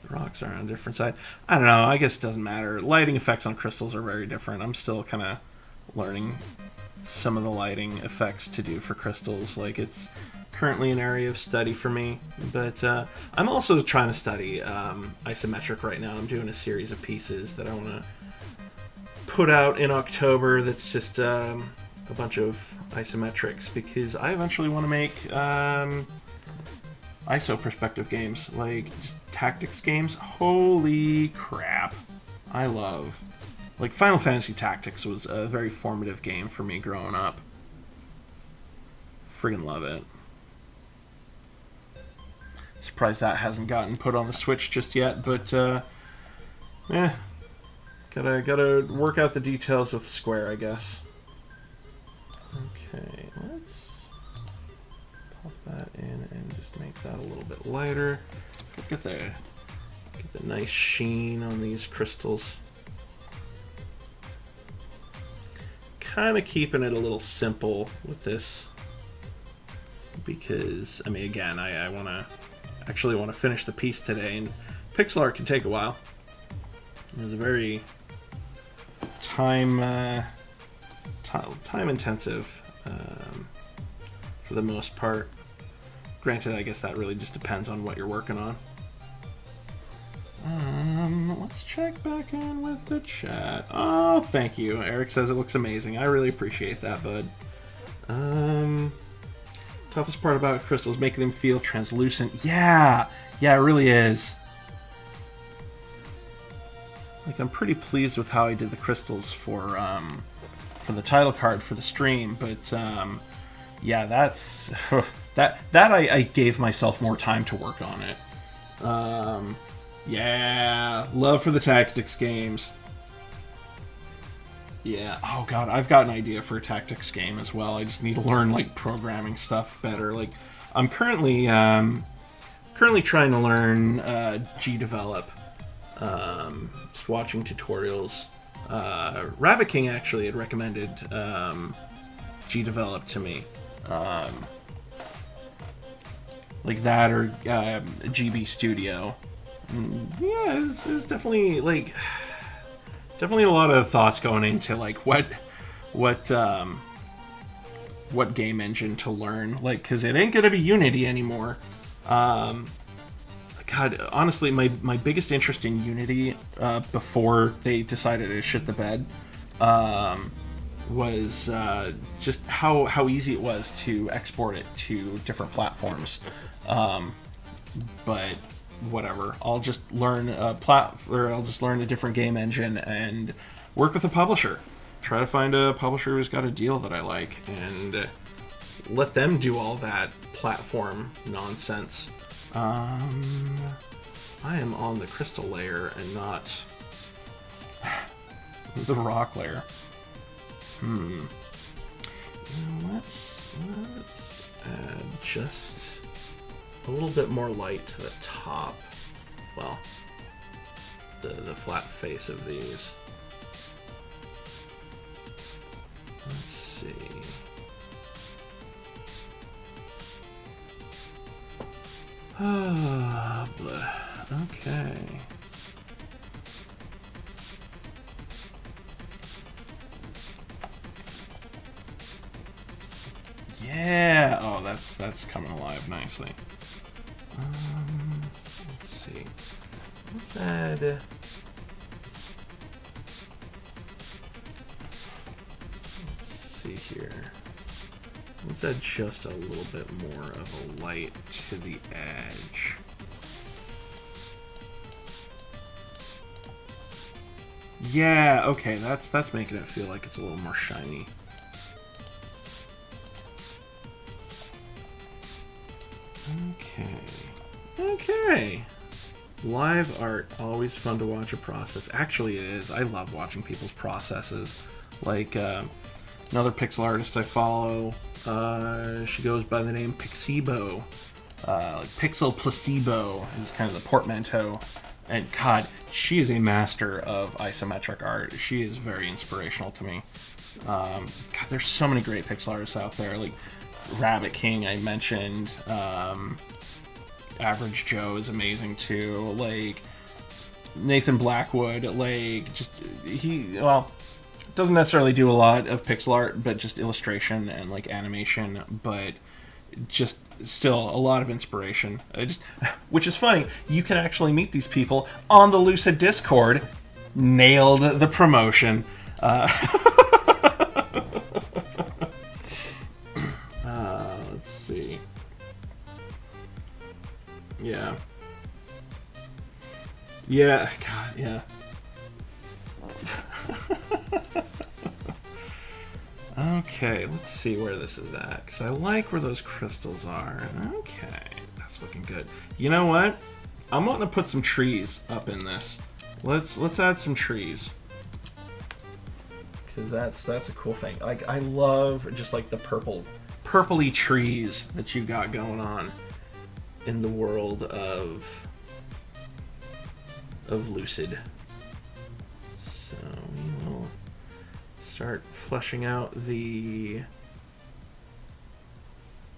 the rocks are on a different side. I don't know. I guess it doesn't matter. Lighting effects on crystals are very different. I'm still kind of learning some of the lighting effects to do for crystals. Like, it's currently an area of study for me. But I'm also trying to study isometric right now. I'm doing a series of pieces that I want to put out in October that's just a bunch of isometrics, because I eventually want to make ISO perspective games, like just tactics games. Holy crap. I love. Like, Final Fantasy Tactics was a very formative game for me growing up. Friggin' love it. Surprised that hasn't gotten put on the Switch just yet, but gotta work out the details with Square, I guess. Okay, let's pop that in and just make that a little bit lighter. Get the nice sheen on these crystals. Kind of keeping it a little simple with this, because I mean, again, I actually want to finish the piece today, and pixel art can take a while. It's a very time intensive for the most part. Granted, I guess that really just depends on what you're working on. Let's check back in with the chat. Oh, thank you. Eric says it looks amazing. I really appreciate that, bud. Toughest part about crystals, making them feel translucent. Yeah, it really is. Like, I'm pretty pleased with how I did the crystals for the title card for the stream, but yeah, that's that I gave myself more time to work on it. Yeah, love for the tactics games. Yeah, oh god, I've got an idea for a tactics game as well. I just need to learn, like, programming stuff better. Like, I'm currently trying to learn GDevelop. Just watching tutorials. Rabbit King actually had recommended GDevelop to me. Like that, or GB Studio. Yeah, it's definitely, like, definitely a lot of thoughts going into, like, what game engine to learn, like, because it ain't gonna be Unity anymore. God, honestly, my biggest interest in Unity before they decided to shit the bed was just how easy it was to export it to different platforms. But whatever, I'll just learn I'll just learn a different game engine and work with a publisher. Try to find a publisher who's got a deal that I like, and let them do all that platform nonsense. I am on the crystal layer and not the rock layer. Let's add just a little bit more light to the top. Well, the flat face of these. Let's see. Ah, okay. Yeah. Oh, that's coming alive nicely. Let's see. Let's add. Let's see here. Let's add just a little bit more of a light to the edge. Yeah, okay, that's making it feel like it's a little more shiny. Okay. Live art, always fun to watch a process. Actually, it is. I love watching people's processes. Like, another pixel artist I follow, she goes by the name Pixebo. Like Pixel Placebo is kind of the portmanteau. And God, she is a master of isometric art. She is very inspirational to me. God, there's so many great pixel artists out there. Like Rabbit King, I mentioned. Average Joe is amazing too. Like Nathan Blackwood, like doesn't necessarily do a lot of pixel art, but just illustration and like animation, but just still a lot of inspiration. Which is funny, you can actually meet these people on the Lucid Discord. Nailed the promotion. Let's see. Yeah, God, yeah. Okay, let's see where this is at, because I like where those crystals are. Okay, that's looking good. You know what? I'm going to put some trees up in this. Let's add some trees, because that's a cool thing. Like, I love just like the purpley trees that you got going on in the world of Lucid. So we will start fleshing out the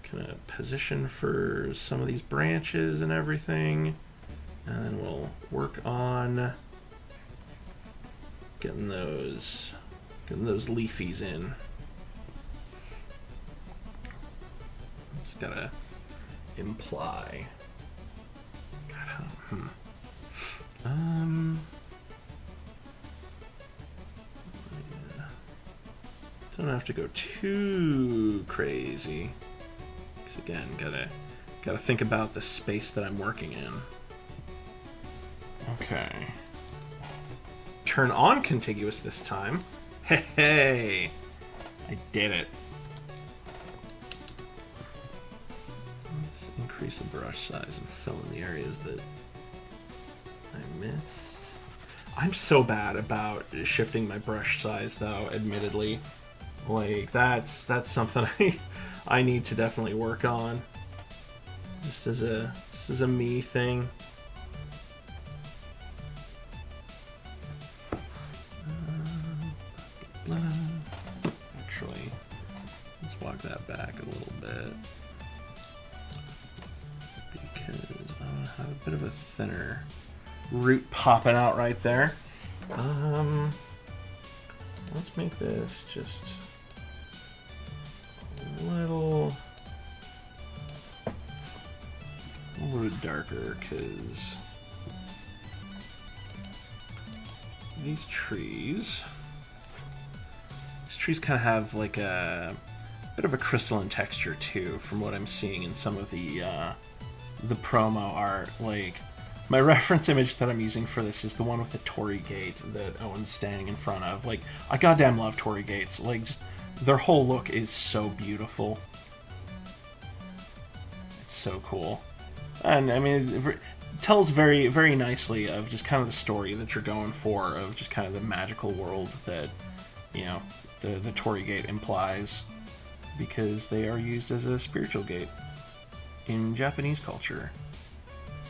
kind of position for some of these branches and everything, and then we'll work on getting those leafies in. Just gotta imply. God, Yeah. Don't have to go too crazy. Because again, gotta think about the space that I'm working in. Okay. Turn on contiguous this time. Hey, I did it. Let's increase the brush size and fill in the areas that I missed. I'm so bad about shifting my brush size, though, admittedly. Like, that's something I need to definitely work on. Just as a me thing. Actually, let's walk that back a little bit. Because I want to have a bit of a thinner root popping out right there. Let's make this just a little bit darker, because these trees kind of have like a bit of a crystalline texture too, from what I'm seeing in some of the promo art. Like, my reference image that I'm using for this is the one with the Torii Gate that Owen's standing in front of. Like, I goddamn love Torii Gates. Like, just their whole look is so beautiful. It's so cool. And I mean, it tells very, very nicely of just kind of the story that you're going for, of just kind of the magical world that, you know, the Torii Gate implies, because they are used as a spiritual gate in Japanese culture.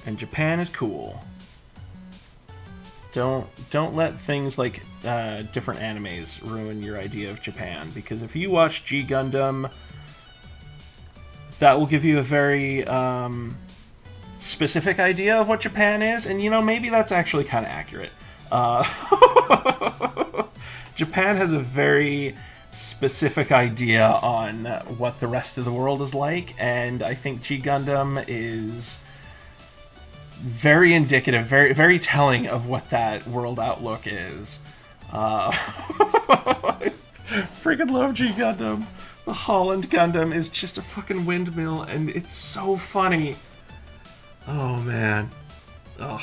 And Japan is cool. Don't let things like different animes ruin your idea of Japan, because if you watch G Gundam, that will give you a very specific idea of what Japan is, and you know, maybe that's actually kind of accurate. Japan has a very specific idea on what the rest of the world is like, and I think G Gundam is very indicative, very, very telling of what that world outlook is. Freaking love G Gundam. The Holland Gundam is just a fucking windmill, and it's so funny. Oh man. Ugh.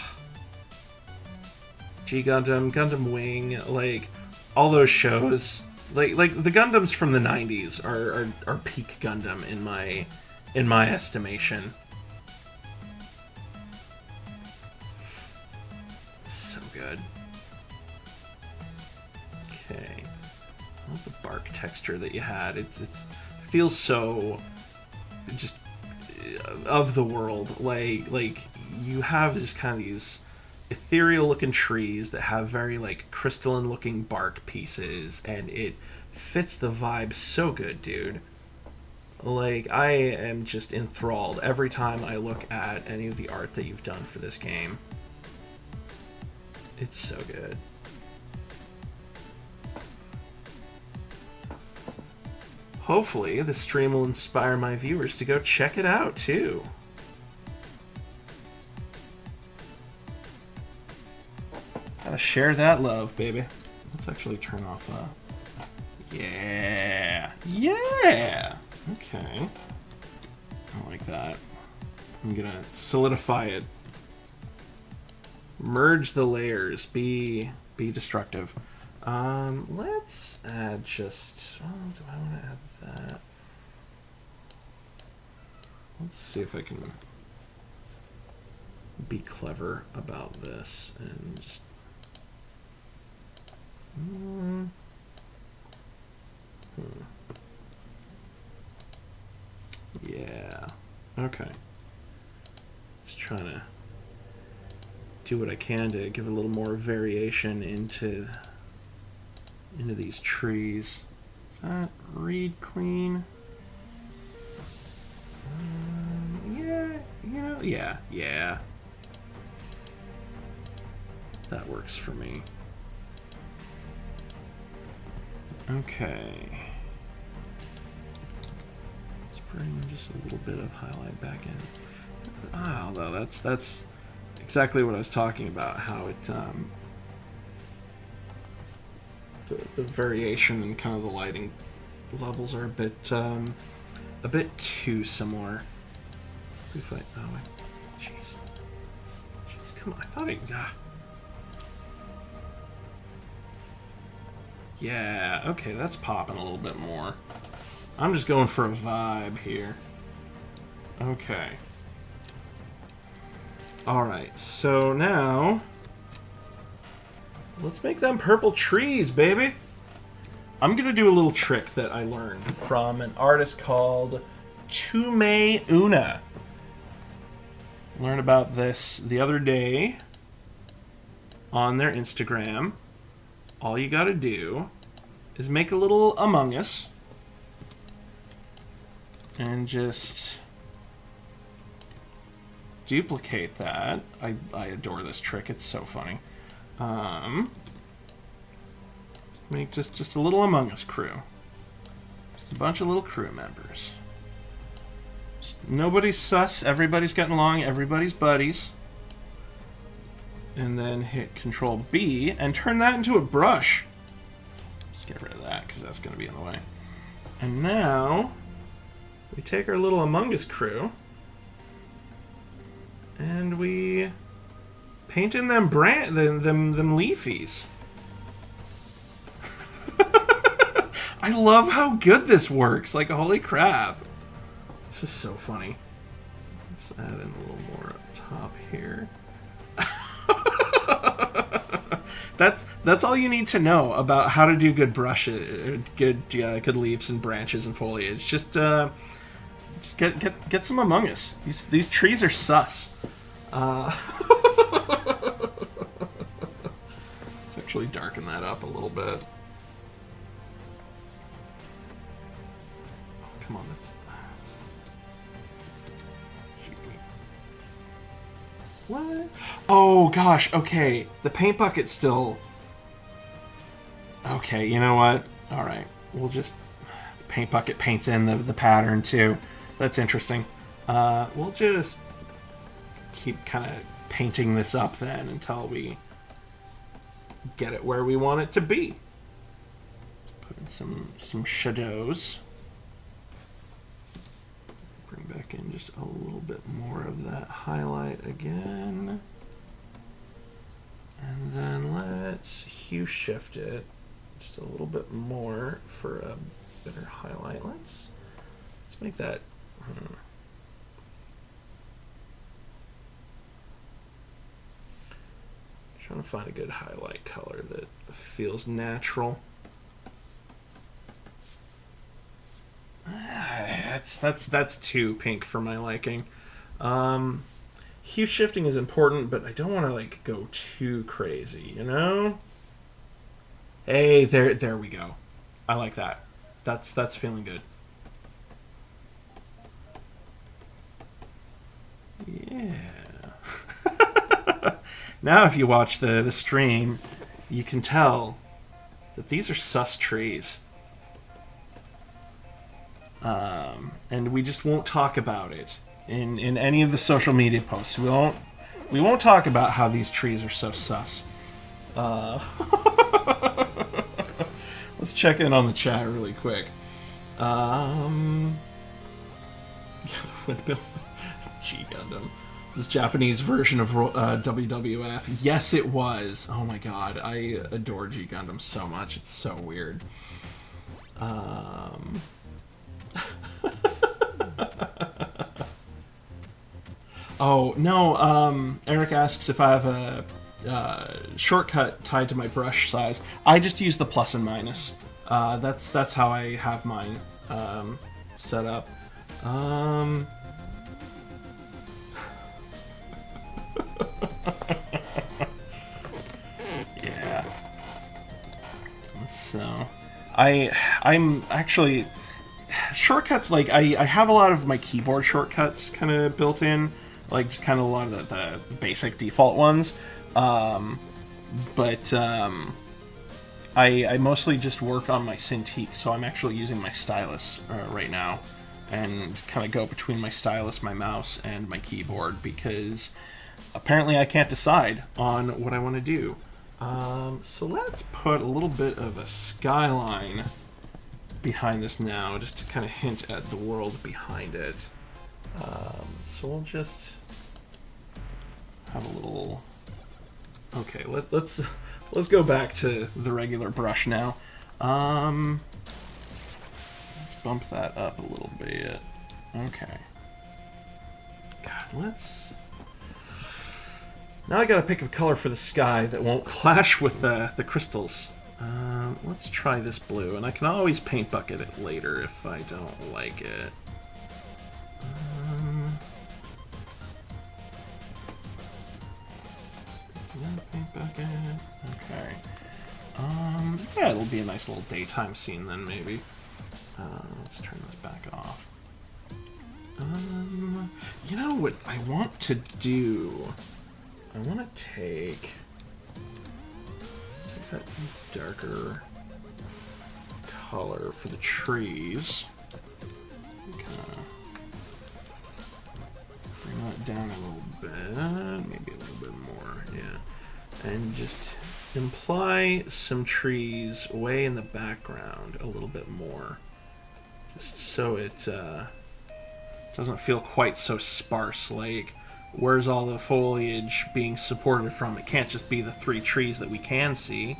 G Gundam, Gundam Wing, like all those shows, like the Gundams from the 90s are peak Gundam in my estimation. So good. Okay. I love the bark texture that you had. It feels so just of the world. Like you have just kind of these ethereal looking trees that have very like crystalline looking bark pieces, and it fits the vibe so good, dude. Like, I am just enthralled every time I look at any of the art that you've done for this game. It's so good. Hopefully, the stream will inspire my viewers to go check it out, too. Gotta share that love, baby. Let's actually turn off, Yeah! Yeah! Okay. I like that. I'm gonna solidify it. Merge the layers. Be destructive. Let's add just... Oh, do I want to add that? Let's see if I can be clever about this and just... Yeah. Okay. Just trying to do what I can to give a little more variation into these trees. Is that read clean? Yeah, you know, yeah. That works for me. Okay. Let's bring just a little bit of highlight back in. Although that's exactly what I was talking about. How it the variation and kind of the lighting levels are a bit too similar. Oh wait, jeez, come on! I thought it. Yeah, okay, that's popping a little bit more. I'm just going for a vibe here. Okay. Alright, so now let's make them purple trees, baby. I'm gonna do a little trick that I learned from an artist called Tume Una. Learned about this the other day on their Instagram. All you gotta do is make a little Among Us and just duplicate that. I adore this trick. It's so funny. Make just a little Among Us crew. Just a bunch of little crew members. Nobody's sus. Everybody's getting along. Everybody's buddies. And then hit Control B and turn that into a brush. Just get rid of that because that's going to be in the way. And now we take our little Among Us crew and we paint in them them leafies. I love how good this works. Like, holy crap. This is so funny. Let's add in a little more up top here. That's all you need to know about how to do good brushes, good leaves and branches and foliage. Just get some Among Us. These trees are sus. Let's actually darken that up a little bit. Oh, come on, that's what? Oh gosh, okay. The paint bucket still. Okay, you know what? Alright. We'll just. The paint bucket paints in the pattern too. That's interesting. We'll just keep kind of painting this up then until we get it where we want it to be. Put in some shadows. Bring back in just a little bit more of that highlight again. And then let's hue shift it just a little bit more for a better highlight. Let's make that. Trying to find a good highlight color that feels natural. That's too pink for my liking. Hue shifting is important, but I don't want to like go too crazy, you know? Hey, there we go. I like that. That's feeling good. Yeah. Now if you watch the stream, you can tell that these are sus trees. And we just won't talk about it in any of the social media posts. We won't talk about how these trees are so sus. Let's check in on the chat really quick. Yeah, the windmill. G Gundam. This Japanese version of WWF. Yes, it was. Oh my god, I adore G Gundam so much. It's so weird. Oh, no, Eric asks if I have a shortcut tied to my brush size. I just use the plus and minus. That's how I have mine set up. Yeah. So, I'm actually... Shortcuts, like, I have a lot of my keyboard shortcuts kind of built in. Like, just kind of a lot of the basic default ones. But I mostly just work on my Cintiq, so I'm actually using my stylus right now. And kind of go between my stylus, my mouse, and my keyboard, because apparently I can't decide on what I want to do. So let's put a little bit of a skyline behind this now, just to kind of hint at the world behind it. So we'll just have a little... Okay, let's go back to the regular brush now. Let's bump that up a little bit. Okay. God, let's... Now I gotta pick a color for the sky that won't clash with the crystals. Let's try this blue, and I can always paint bucket it later if I don't like it. Paint bucket. Okay. Yeah, it'll be a nice little daytime scene then, maybe. Let's turn this back off. You know what I want to do? I want to take that darker color for the trees. Kind of bring that down a little bit, maybe a little bit more, yeah. And just imply some trees way in the background a little bit more, just so it doesn't feel quite so sparse. Like, where's all the foliage being supported from? It can't just be the 3 trees that we can see,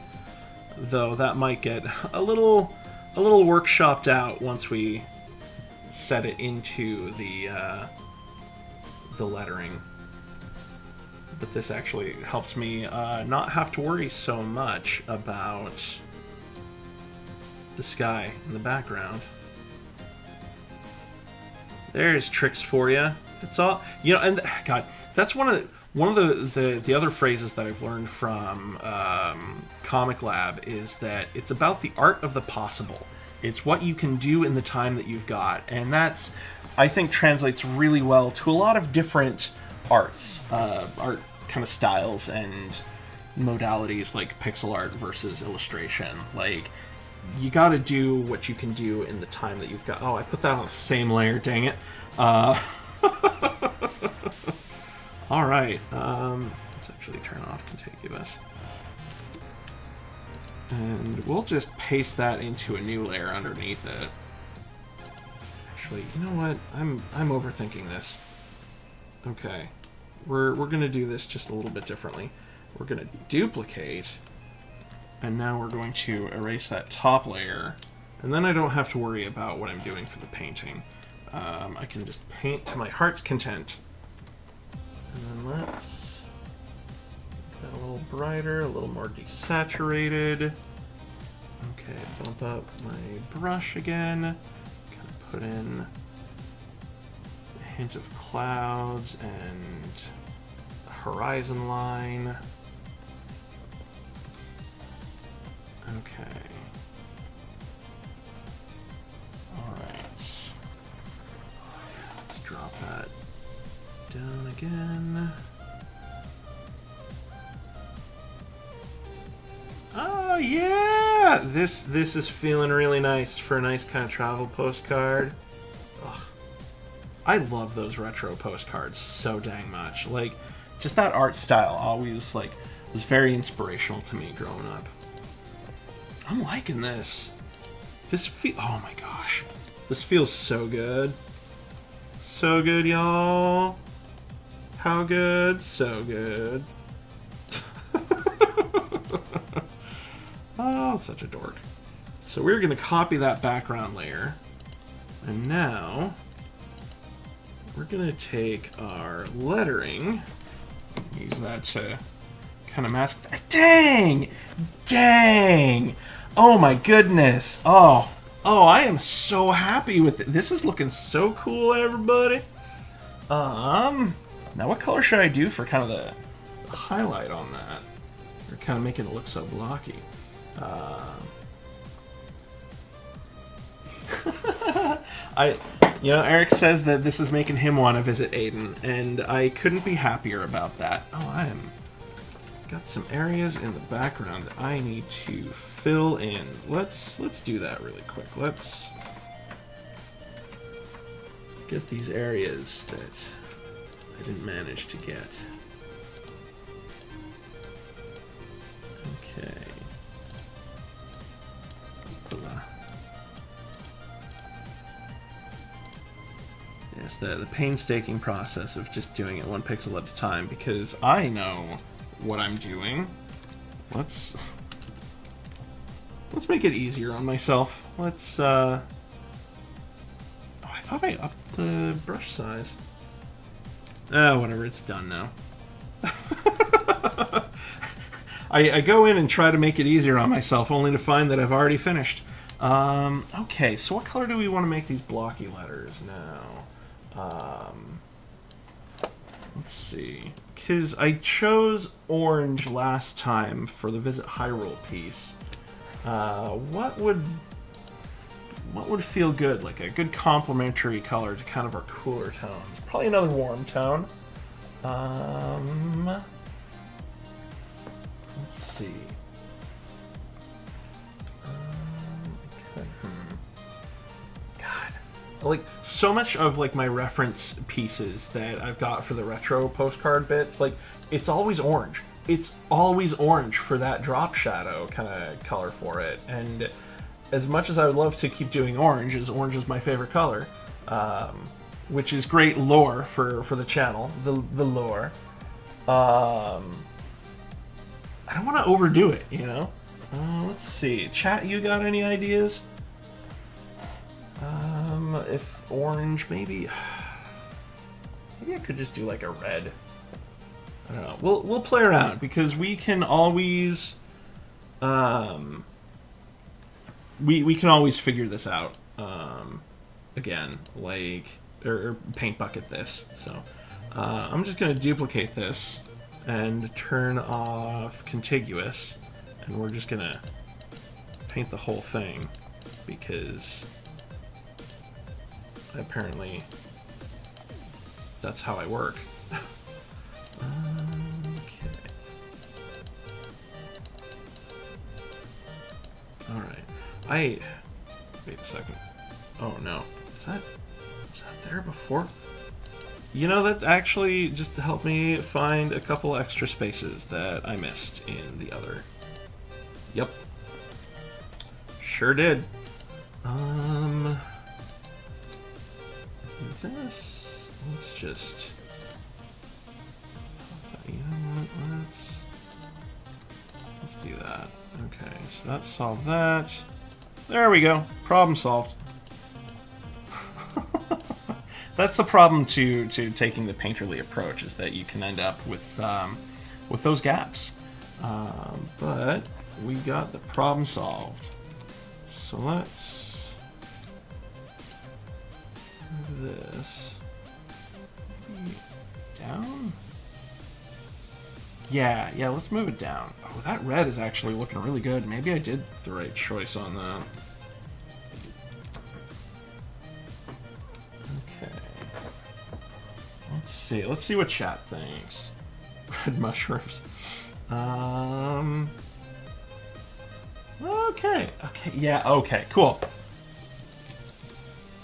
though that might get a little workshopped out once we set it into the lettering. But this actually helps me not have to worry so much about the sky in the background. There's tricks for you. It's all, you know, and God, that's one of the other phrases that I've learned from Comic Lab is that it's about the art of the possible. It's what you can do in the time that you've got, and that's, I think, translates really well to a lot of different arts, art kind of styles and modalities, like pixel art versus illustration. Like, you got to do what you can do in the time that you've got. Oh, I put that on the same layer. Dang it. All right. Let's actually turn off contiguous. And we'll just paste that into a new layer underneath it. Actually, you know what? I'm overthinking this. Okay. We're going to do this just a little bit differently. We're going to duplicate, and now we're going to erase that top layer, and then I don't have to worry about what I'm doing for the painting. I can just paint to my heart's content. And then let's make that a little brighter, a little more desaturated. Okay, bump up my brush again. Kind of put in a hint of clouds and a horizon line. Okay. Alright. Let's drop that down again. Oh yeah! This is feeling really nice for a nice kind of travel postcard. Ugh. I love those retro postcards so dang much. Like, just that art style always, like, was very inspirational to me growing up. I'm liking this. Oh my gosh. This feels so good. So good, y'all. How good? So good. Oh, such a dork. So we're going to copy that background layer. And now we're going to take our lettering, use that to kind of mask. Dang! Dang! Oh my goodness! Oh, I am so happy with it. This is looking so cool, everybody. Now what color should I do for kind of the highlight on that? Or kind of making it look so blocky. Eric says that this is making him want to visit Aiden, and I couldn't be happier about that. Oh, I am got some areas in the background that I need to fill in. Let's do that really quick. Let's get these areas that I didn't manage to get Yes, the painstaking process of just doing it one pixel at a time, because I know what I'm doing. Let's make it easier on myself. Let's oh, I thought I upped the brush size. Oh, whatever, it's done now. I go in and try to make it easier on myself, only to find that I've already finished. Okay, so what color do we want to make these blocky letters now? Let's see. Because I chose orange last time for the Visit Hyrule piece. What would feel good? Like a good complementary color to kind of our cooler tones. Probably another warm tone. Let's see. God, like so much of like my reference pieces that I've got for the retro postcard bits, like it's always orange. It's always orange for that drop shadow kind of color for it. And as much as I would love to keep doing orange, as orange is my favorite color, which is great lore for the channel, the lore. I don't want to overdo it, you know? Let's see. Chat, you got any ideas? If orange, maybe I could just do like a red. I don't know. We'll play around, because we can always we can always figure this out. Again, like or paint bucket this. So I'm just gonna duplicate this and turn off contiguous, and we're just gonna paint the whole thing, because apparently that's how I work. Okay. Alright. Wait a second. Oh no. Was that there before? You know, that actually just helped me find a couple extra spaces that I missed in the other. Yep. Sure did. Let's just... You know what, let's do that. Okay, so that solved that. There we go. Problem solved. That's the problem to taking the painterly approach, is that you can end up with those gaps. But we got the problem solved. So let's move this down. Yeah, let's move it down. Oh, that red is actually looking really good. Maybe I did the right choice on that. Okay. Let's see what chat thinks. Red mushrooms. Okay, yeah, okay, cool.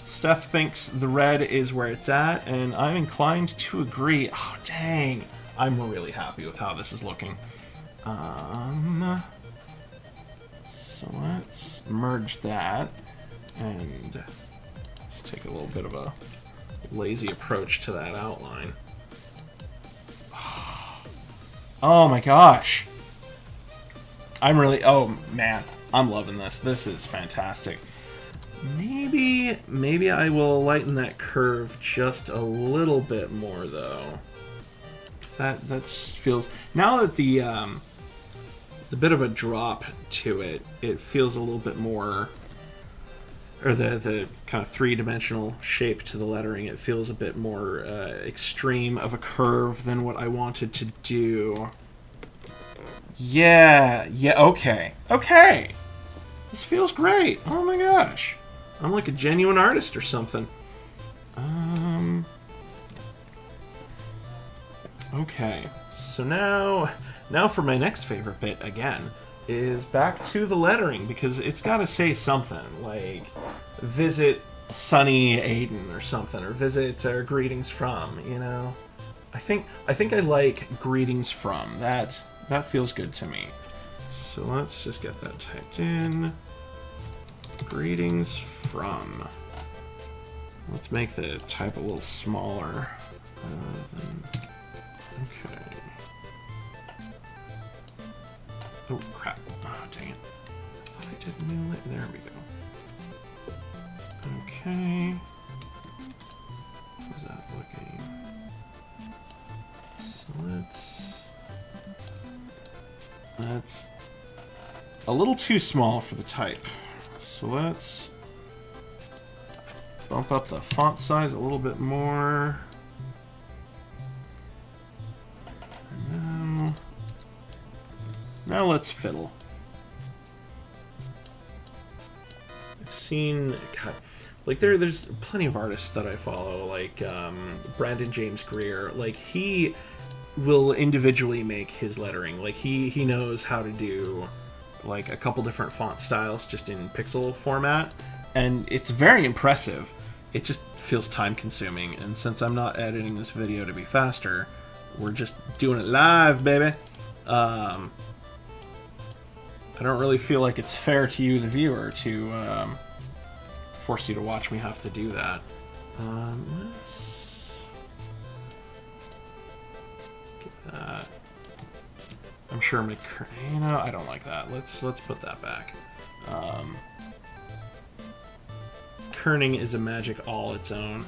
Steph thinks the red is where it's at, and I'm inclined to agree. Oh, dang. I'm really happy with how this is looking. So let's merge that, and let's take a little bit of a lazy approach to that outline. Oh my gosh. Oh man, I'm loving this. This is fantastic. Maybe I will lighten that curve just a little bit more though. That just feels, now that the bit of a drop to it feels a little bit more, or the kind of three-dimensional shape to the lettering, it feels a bit more extreme of a curve than what I wanted to do. Yeah, okay. This feels great. Oh my gosh. I'm like a genuine artist or something. Okay, so now for my next favorite bit again is back to the lettering, because it's got to say something like visit sunny Aiden or something, or visit or greetings from, you know. I think I like greetings from. That feels good to me. So let's just get that typed in. Greetings from. Let's make the type a little smaller. Okay. Oh, crap. Oh, dang it. I did new. There we go. Okay. How's that looking? So that's a little too small for the type. So let's bump up the font size a little bit more. And now let's fiddle. I've seen, God, like there's plenty of artists that I follow, like Brandon James Greer. Like he will individually make his lettering. Like he knows how to do like a couple different font styles just in pixel format, and it's very impressive. It just feels time consuming, and since I'm not editing this video to be faster, we're just doing it live, baby. I don't really feel like it's fair to you, the viewer, to force you to watch me have to do that. Let's get that. I'm sure my, you know, I don't like that. Let's put that back. Kerning is a magic all its own.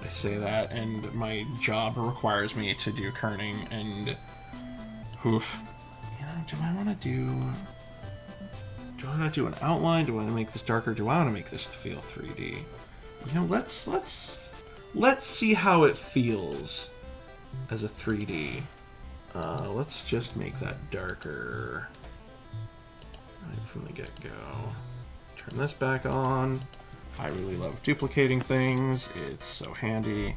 I say that, and my job requires me to do kerning, and oof. You know, do I want to do an outline? Do I want to make this darker? Do I want to make this feel 3D? You know, let's see how it feels as a 3D. Let's just make that darker right from the get-go. Turn this back on. I really love duplicating things. It's so handy.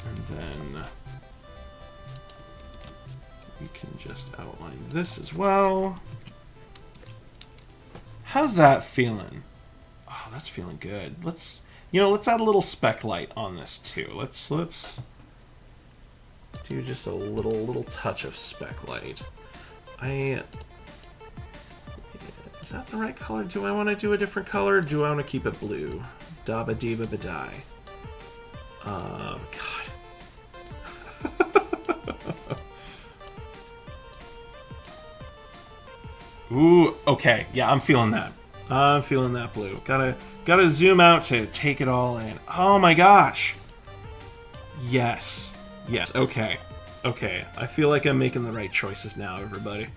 And then we can just outline this as well. How's that feeling? Oh, that's feeling good. Let's add a little speck light on this too. Let's do just a little touch of speck light. Is that the right color? Do I want to do a different color? Or do I want to keep it blue? Dabba diba badai. God. Ooh, okay. Yeah, I'm feeling that. I'm feeling that blue. Gotta zoom out to take it all in. Oh my gosh. Yes. Yes, okay. Okay. I feel like I'm making the right choices now, everybody.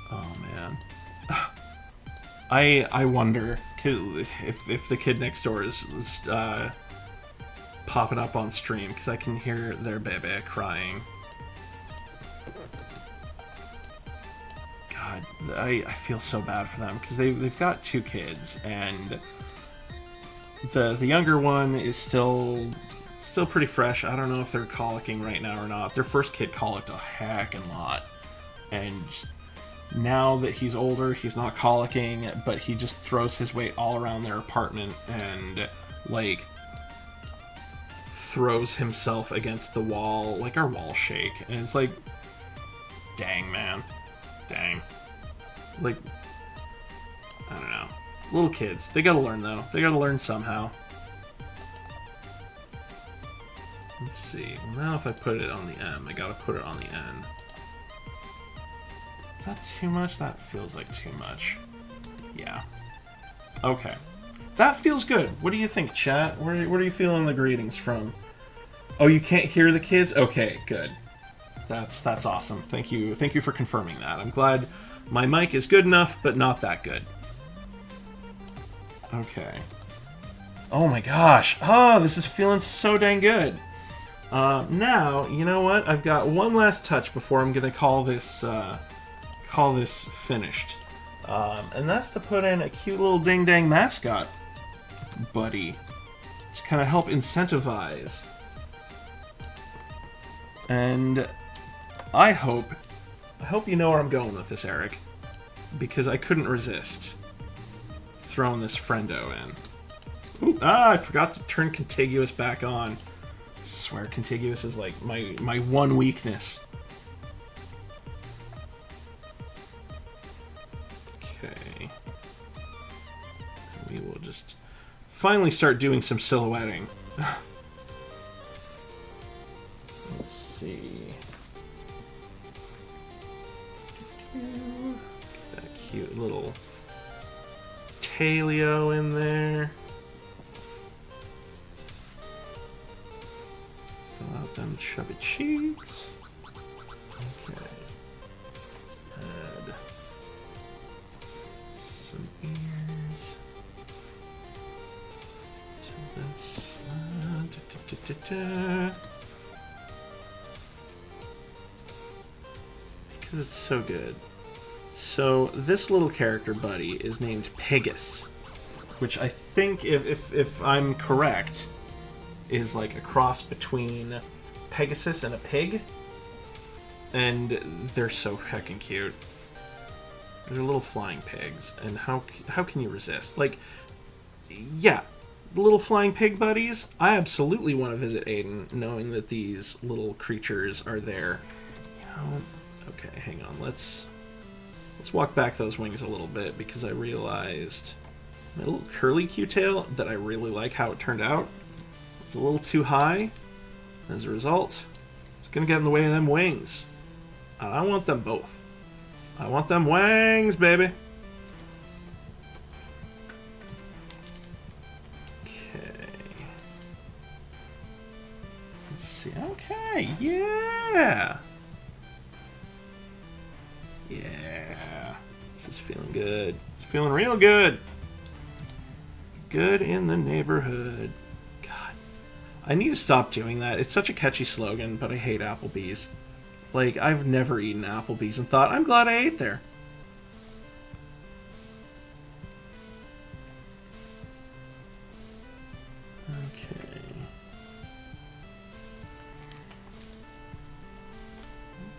Oh man. I wonder if the kid next door is popping up on stream, because I can hear their baby crying. God, I feel so bad for them, because they've got two kids, and the younger one is still pretty fresh. I don't know if they're colicking right now or not. Their first kid colicked a heckin' lot, and now that he's older, he's not colicking, but he just throws his weight all around their apartment and like throws himself against the wall, like our walls shake, and it's like, dang, man, dang. Like, I don't know, little kids, they gotta learn though. They gotta learn somehow. Let's see. Now if I put it on the M, I gotta put it on the N. Is that too much? That feels like too much. Yeah. Okay. That feels good. What do you think, chat? Where are you feeling the greetings from? Oh, you can't hear the kids? Okay, good. That's awesome. Thank you for confirming that. I'm glad my mic is good enough, but not that good. Okay. Oh my gosh. Oh, this is feeling so dang good. Now, you know what? I've got one last touch before I'm gonna call this finished. And that's to put in a cute little ding-dang mascot buddy to kind of help incentivize. And I hope you know where I'm going with this, Eric, because I couldn't resist throwing this friendo in. Ooh, I forgot to turn contiguous back on. I swear contiguous is like my one weakness. Okay. We will just finally start doing some silhouetting. Let's see. Get that cute little tailio in there. Fill out them chubby cheeks. Okay. Add some ears to this. Because it's so good. So this little character buddy is named Pegasus, which I think, if I'm correct, is like a cross between Pegasus and a pig. And they're so heckin' cute. They're little flying pigs, and how can you resist? Like, yeah, the little flying pig buddies. I absolutely want to visit Aiden, knowing that these little creatures are there. You know, okay, hang on. Let's walk back those wings a little bit, because I realized my little curly Q-tail that I really like how it turned out. It's a little too high. As a result, it's gonna get in the way of them wings. And I want them both. I want them wings, baby. Okay. Let's see. Okay, yeah. Yeah. This is feeling good. It's feeling real good. Good in the neighborhood. God. I need to stop doing that. It's such a catchy slogan, but I hate Applebee's. Like, I've never eaten Applebee's and thought, I'm glad I ate there. Okay.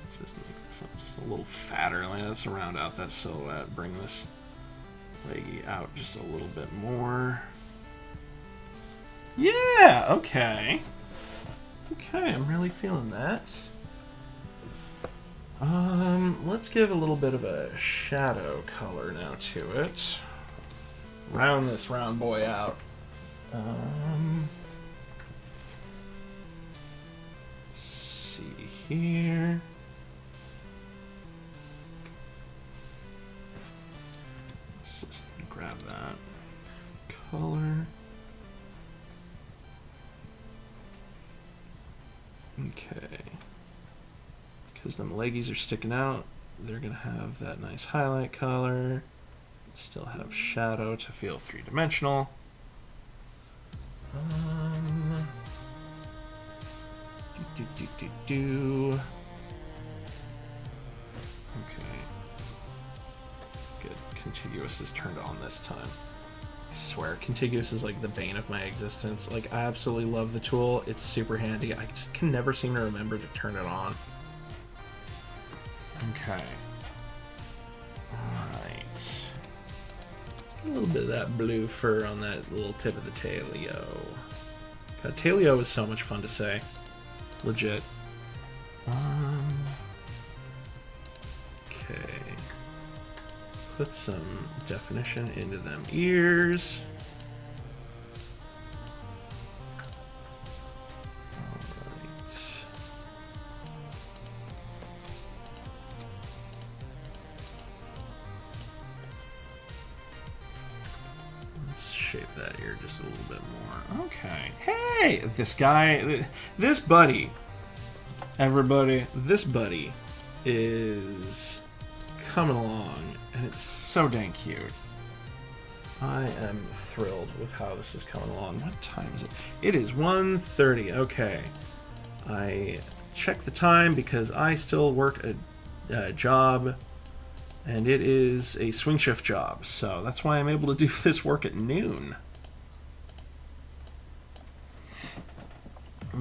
Let's just make this just a little fatter. Let's round out that silhouette. Bring this leggy out just a little bit more. Yeah, okay. Okay, I'm really feeling that. Let's give a little bit of a shadow color now to it. Round this round boy out. Let's see here. Let's just grab that color. Okay. Because them leggies are sticking out, they're going to have that nice highlight color. Still have shadow to feel three-dimensional. Okay. Good. Contiguous is turned on this time. I swear, Contiguous is like the bane of my existence. Like, I absolutely love the tool. It's super handy. I just can never seem to remember to turn it on. Okay. Alright. A little bit of that blue fur on that little tip of the tailio. God, tailio is so much fun to say. Legit. Okay. Put some definition into them ears. Shape that ear just a little bit more. Okay. Hey! This guy, this buddy, everybody, this buddy is coming along, and it's so dang cute. I am thrilled with how this is coming along. What time is it? It is 1:30. Okay. I checked the time because I still work a job, and it is a swing shift job, so that's why I'm able to do this work at noon.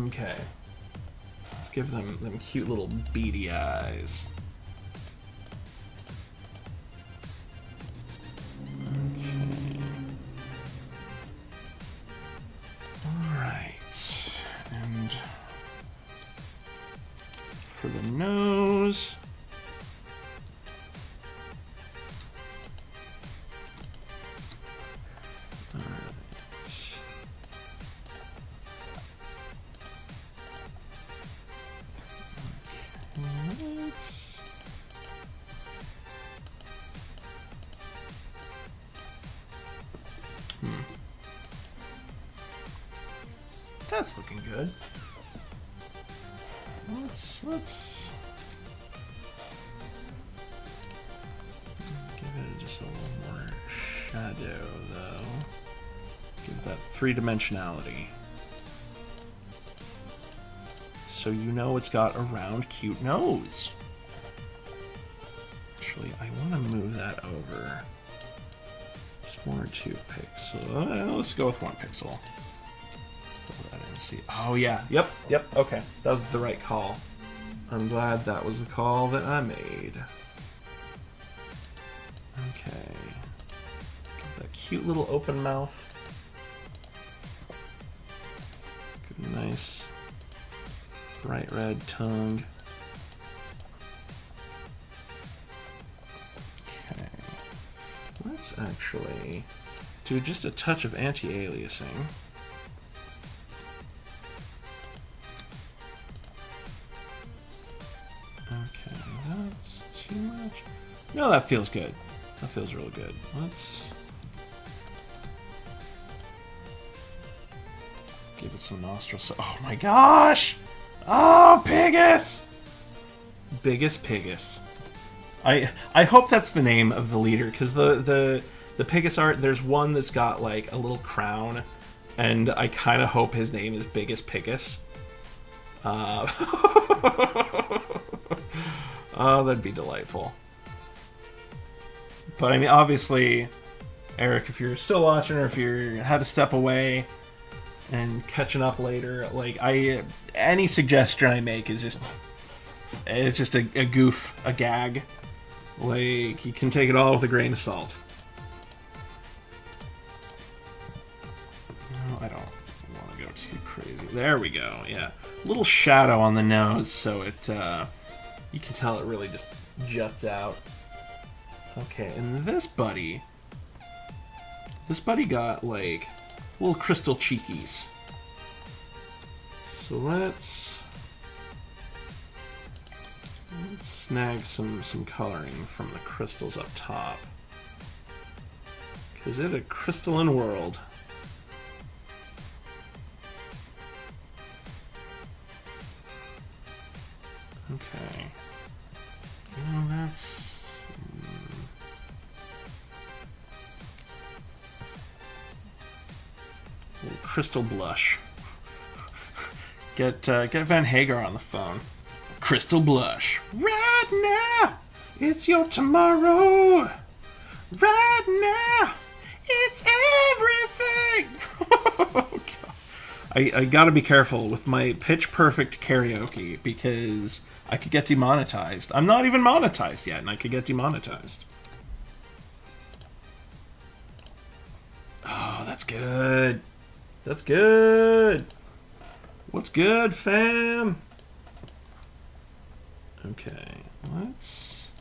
Okay. Let's give them cute little beady eyes. Okay. Alright. And for the nose... That's looking good. Let's give it just a little more shadow, though. Give that three-dimensionality. So you know it's got a round, cute nose. Actually, I want to move that over. Just 1 or 2 pixels. Let's go with 1 pixel. Pull that in, see. Oh, yeah. Yep. Okay. That was the right call. I'm glad that was the call that I made. Okay. Got that cute little open mouth. Good, nice bright red tongue. Okay. Let's actually do just a touch of anti-aliasing. Okay, that's too much. No, that feels good. That feels real good. Let's give it some nostrils. Oh my gosh! Oh, Pigus! Biggest Pigus. I hope that's the name of the leader, because the Pigus art, there's one that's got like a little crown, and I kind of hope his name is Biggest Pigus. Oh, that'd be delightful. But I mean, obviously, Eric, if you're still watching, or if you had to step away and catching up later, like, any suggestion I make is just, it's just a goof, a gag. Like, you can take it all with a grain of salt. No, I don't want to go too crazy. There we go, yeah. Little shadow on the nose, so it, you can tell it really just juts out. Okay, and this buddy got, like, little crystal cheekies. So let's snag some coloring from the crystals up top. Because it's a crystalline world. Okay. Well, that's... little crystal blush. Get Van Hagar on the phone. Crystal blush. Right now, it's your tomorrow. Right now, it's everything. I gotta be careful with my pitch perfect karaoke, because I could get demonetized. I'm not even monetized yet, and I could get demonetized. Oh, that's good. That's good. What's good, fam? Okay, let's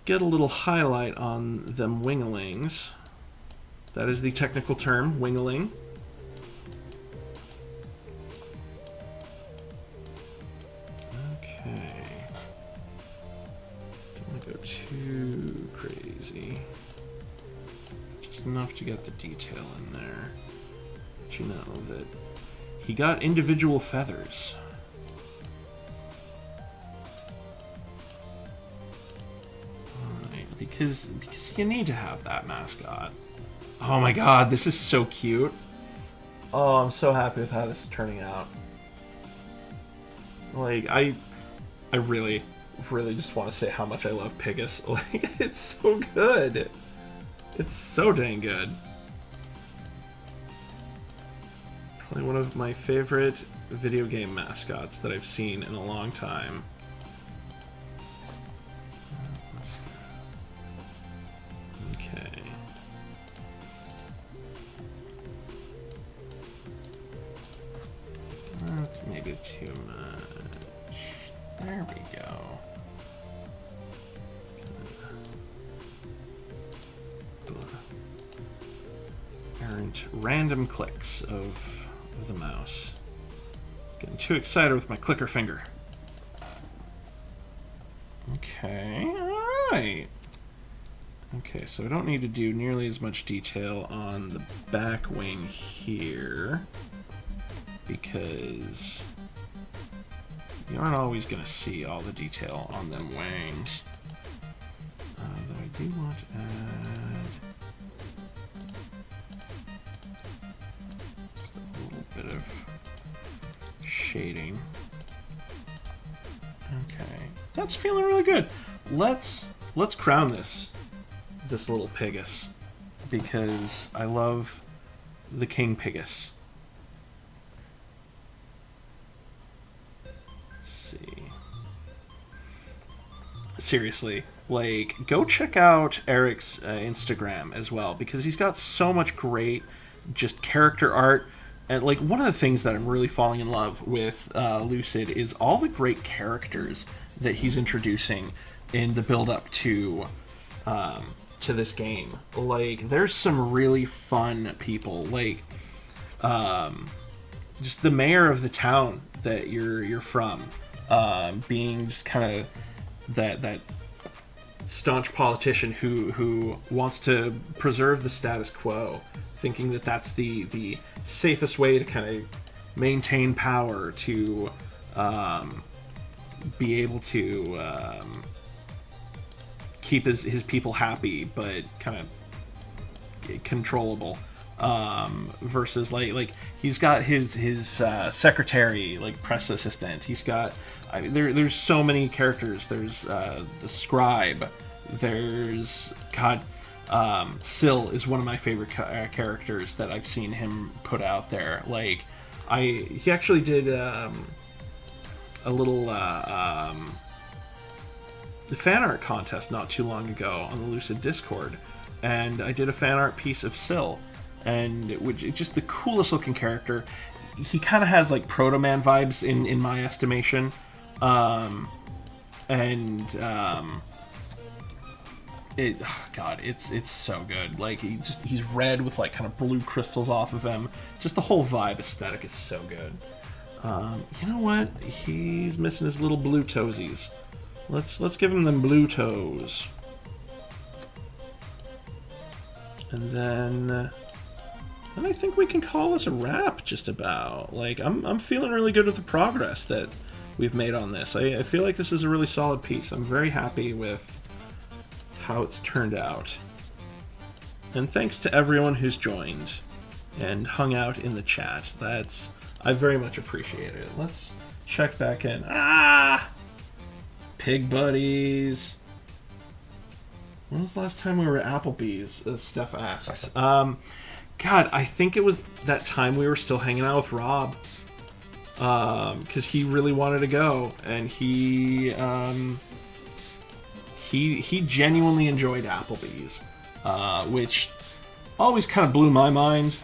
get a little highlight on them winglings. That is the technical term, wingling. Okay. Don't want to go too crazy. Just enough to get the detail in there. But you know that he got individual feathers. Alright, because you need to have that mascot. Oh my god, this is so cute. Oh, I'm so happy with how this is turning out. Like, I really just want to say how much I love Pigus. Like, it's so good. It's so dang good. Probably one of my favorite video game mascots that I've seen in a long time. Okay. That's maybe too much. There we go. Errant random clicks of the mouse. Getting too excited with my clicker finger. Okay, alright. Okay, so I don't need to do nearly as much detail on the back wing here, because you aren't always going to see all the detail on them wings. Though I do want to add just a little bit of shading. Okay, that's feeling really good. Let's crown this little Pigus, because I love the King Pigus. Let's see. Seriously, like, go check out Eric's Instagram as well, because he's got so much great just character art. And like, one of the things that I'm really falling in love with Lucid is all the great characters that he's introducing in the build-up to this game. Like, there's some really fun people, like just the mayor of the town that you're from, being just kind of that staunch politician who wants to preserve the status quo, thinking that that's the safest way to kind of maintain power, to be able to keep his people happy, but kind of controllable. Versus like he's got his secretary, like press assistant. He's got there's so many characters. There's the scribe. There's Syl is one of my favorite characters that I've seen him put out there. Like, he actually did a little fan art contest not too long ago on the Lucid Discord, and I did a fan art piece of Syl, and it's just the coolest looking character. He kind of has like Proto Man vibes in my estimation, it's so good. Like, he's red with like kind of blue crystals off of him. Just the whole vibe aesthetic is so good. You know what? He's missing his little blue toesies. Let's give him them blue toes. And then I think we can call this a wrap, just about. Like, I'm feeling really good with the progress that we've made on this. I feel like this is a really solid piece. I'm very happy with how it's turned out. And thanks to everyone who's joined and hung out in the chat. I very much appreciate it. Let's check back in. Pig buddies. When was the last time we were at Applebee's? Steph asks. God, I think it was that time we were still hanging out with Rob. Because he really wanted to go, and he genuinely enjoyed Applebee's, which always kind of blew my mind.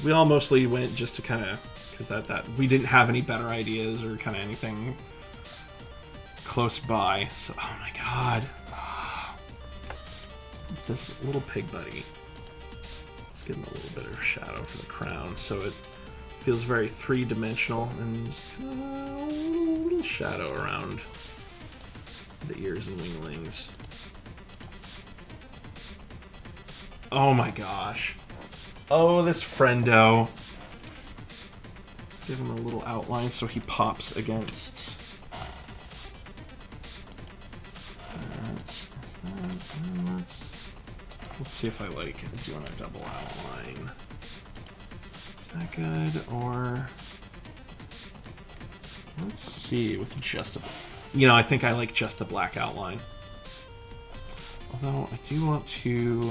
We all mostly went just to kind of, because that we didn't have any better ideas or kind of anything close by. So, oh my god, this little pig buddy. Let's give him a little bit of shadow for the crown, so it feels very three-dimensional, and just kind of a little shadow around the ears and winglings. Oh my gosh. Oh, this friendo. Let's give him a little outline so he pops against. Let's see if I like doing a double outline. Is that good? Or let's see with just a. I think I like just the black outline. Although I do want to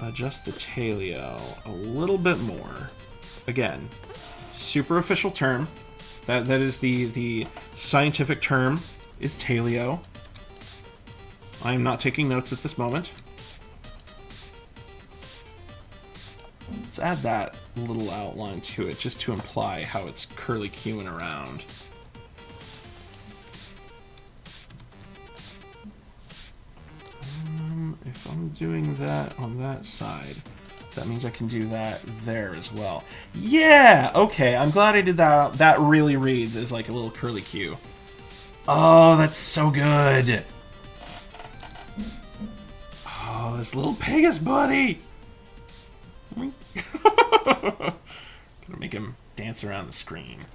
adjust the tailio a little bit more. Again, super official term. That is the scientific term is tailio. I am not taking notes at this moment. Let's add that little outline to it just to imply how it's curly-cueing around. If I'm doing that on that side, that means I can do that there as well. Yeah! Okay, I'm glad I did that. That really reads as like a little curly cue. Oh, that's so good! this little Pegasus buddy. Gonna make him dance around the screen.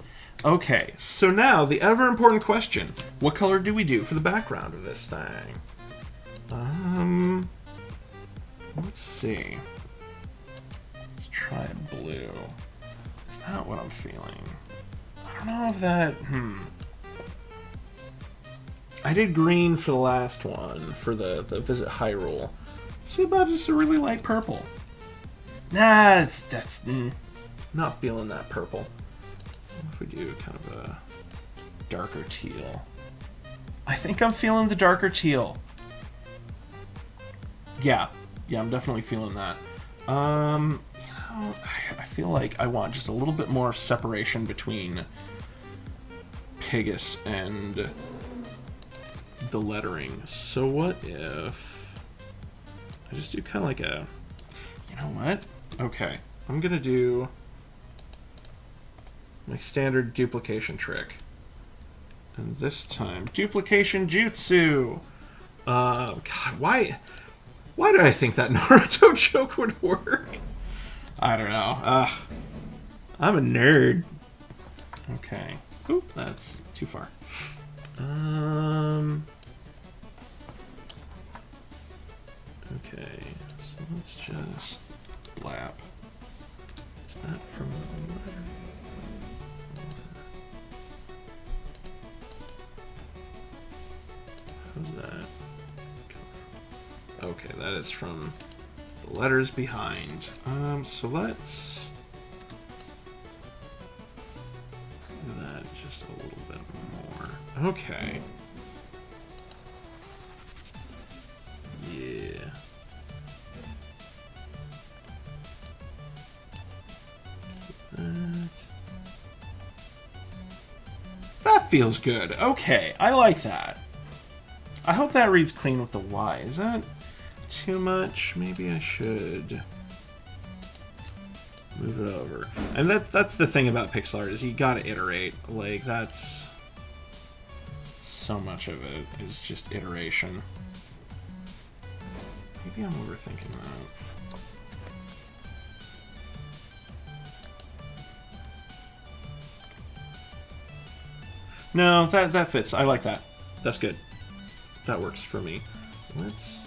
Okay, so now the ever important question: what color do we do for the background of this thing? Let's see. Let's try blue. Is that what I'm feeling? I don't know if that. I did green for the last one for the Visit Hyrule. Let's see about just a really light purple. Nah, that's not feeling that purple. What if we do kind of a darker teal? I think I'm feeling the darker teal. Yeah, I'm definitely feeling that. I feel like I want just a little bit more separation between Pegasus and the lettering. So what if I just do kind of like a, you know what? Okay, I'm gonna do my standard duplication trick. And this time, duplication jutsu. God, why did I think that Naruto joke would work? I don't know. I'm a nerd. Okay. Oop, that's too far. Okay, so let's just blap. Is that from the letter? How's that? Okay, that is from the letters behind. So let's do that just a little bit more. Okay. Yeah. That feels good. Okay, I like that. I hope that reads clean with the Y. Is that too much? Maybe I should move it over. And that's the thing about pixel art, is you gotta iterate. Like, that's so much of it is just iteration. Maybe I'm overthinking that. No, that fits. I like that. That's good. That works for me. Let's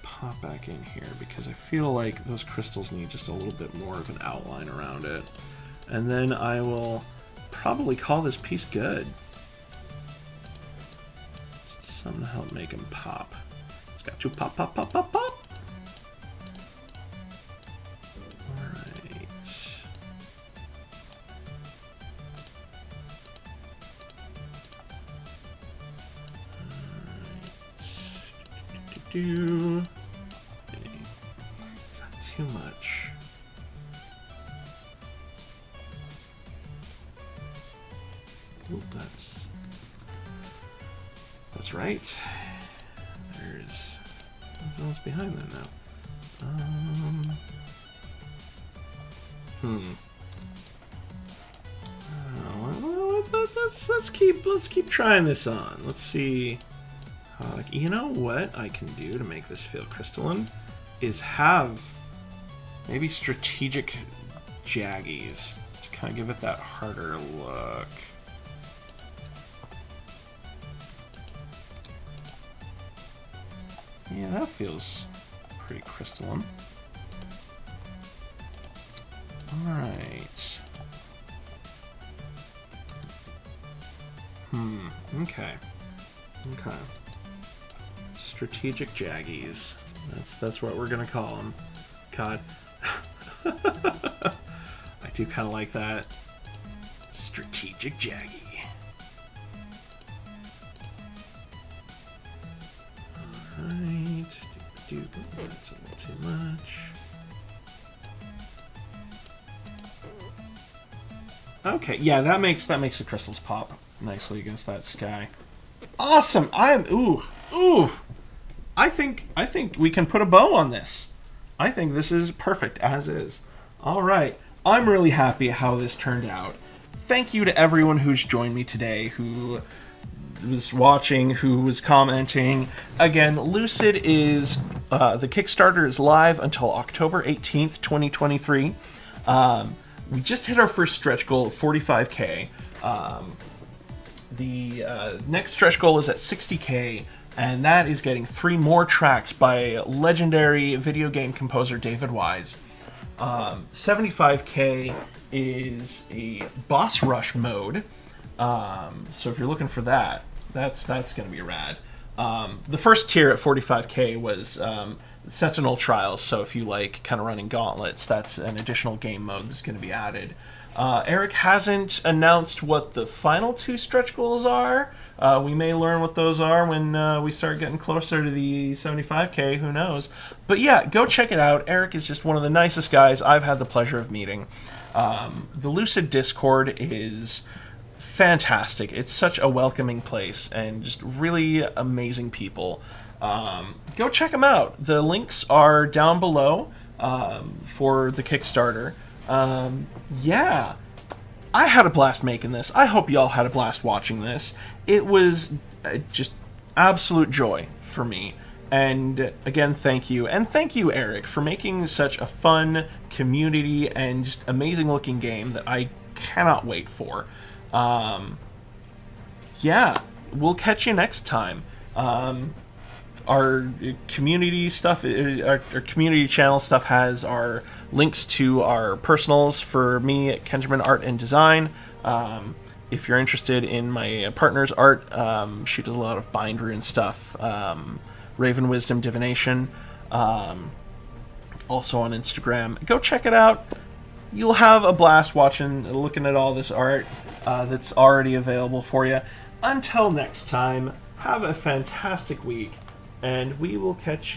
pop back in here because I feel like those crystals need just a little bit more of an outline around it. And then I will probably call this piece good. Just something to help make him pop. It's got to pop, pop, pop, pop, pop. Not too much. Oop, that's right. There's something else behind that now. Let's keep trying this on. Let's see. You know what I can do to make this feel crystalline is have maybe strategic jaggies to kind of give it that harder look. Yeah, that feels pretty crystalline. Alright. Okay. Okay. Strategic jaggies. That's what we're gonna call them. God. I do kind of like that. Strategic jaggy. Alright. That's a little too much. Okay, yeah, that makes the crystals pop nicely against that sky. Awesome! Ooh. I think we can put a bow on this. I think this is perfect as is. All right, I'm really happy how this turned out. Thank you to everyone who's joined me today, who was watching, who was commenting. Again, Lucid is the Kickstarter is live until October 18th, 2023. We just hit our first stretch goal of 45K. The next stretch goal is at 60K, and that is getting 3 more tracks by legendary video game composer David Wise. 75K is a boss rush mode, so if you're looking for that, that's going to be rad. The first tier at 45K was Sentinel Trials, so if you like kind of running gauntlets, that's an additional game mode that's going to be added. Eric hasn't announced what the final 2 stretch goals are. We may learn what those are when we start getting closer to the 75K, who knows. But yeah, go check it out. Eric is just one of the nicest guys I've had the pleasure of meeting. The Lucid Discord is fantastic. It's such a welcoming place and just really amazing people. Go check them out. The links are down below for the Kickstarter. Yeah, I had a blast making this. I hope y'all had a blast watching this. It was just absolute joy for me. And again, thank you. And thank you, Eric, for making such a fun community and just amazing looking game that I cannot wait for. Yeah, we'll catch you next time. Our community stuff, our community channel stuff has our links to our personals for me at Kenjamin Art and Design. If you're interested in my partner's art, she does a lot of bind rune stuff, Raven Wisdom Divination, also on Instagram. Go check it out. You'll have a blast looking at all this art that's already available for you. Until next time, have a fantastic week. And we will catch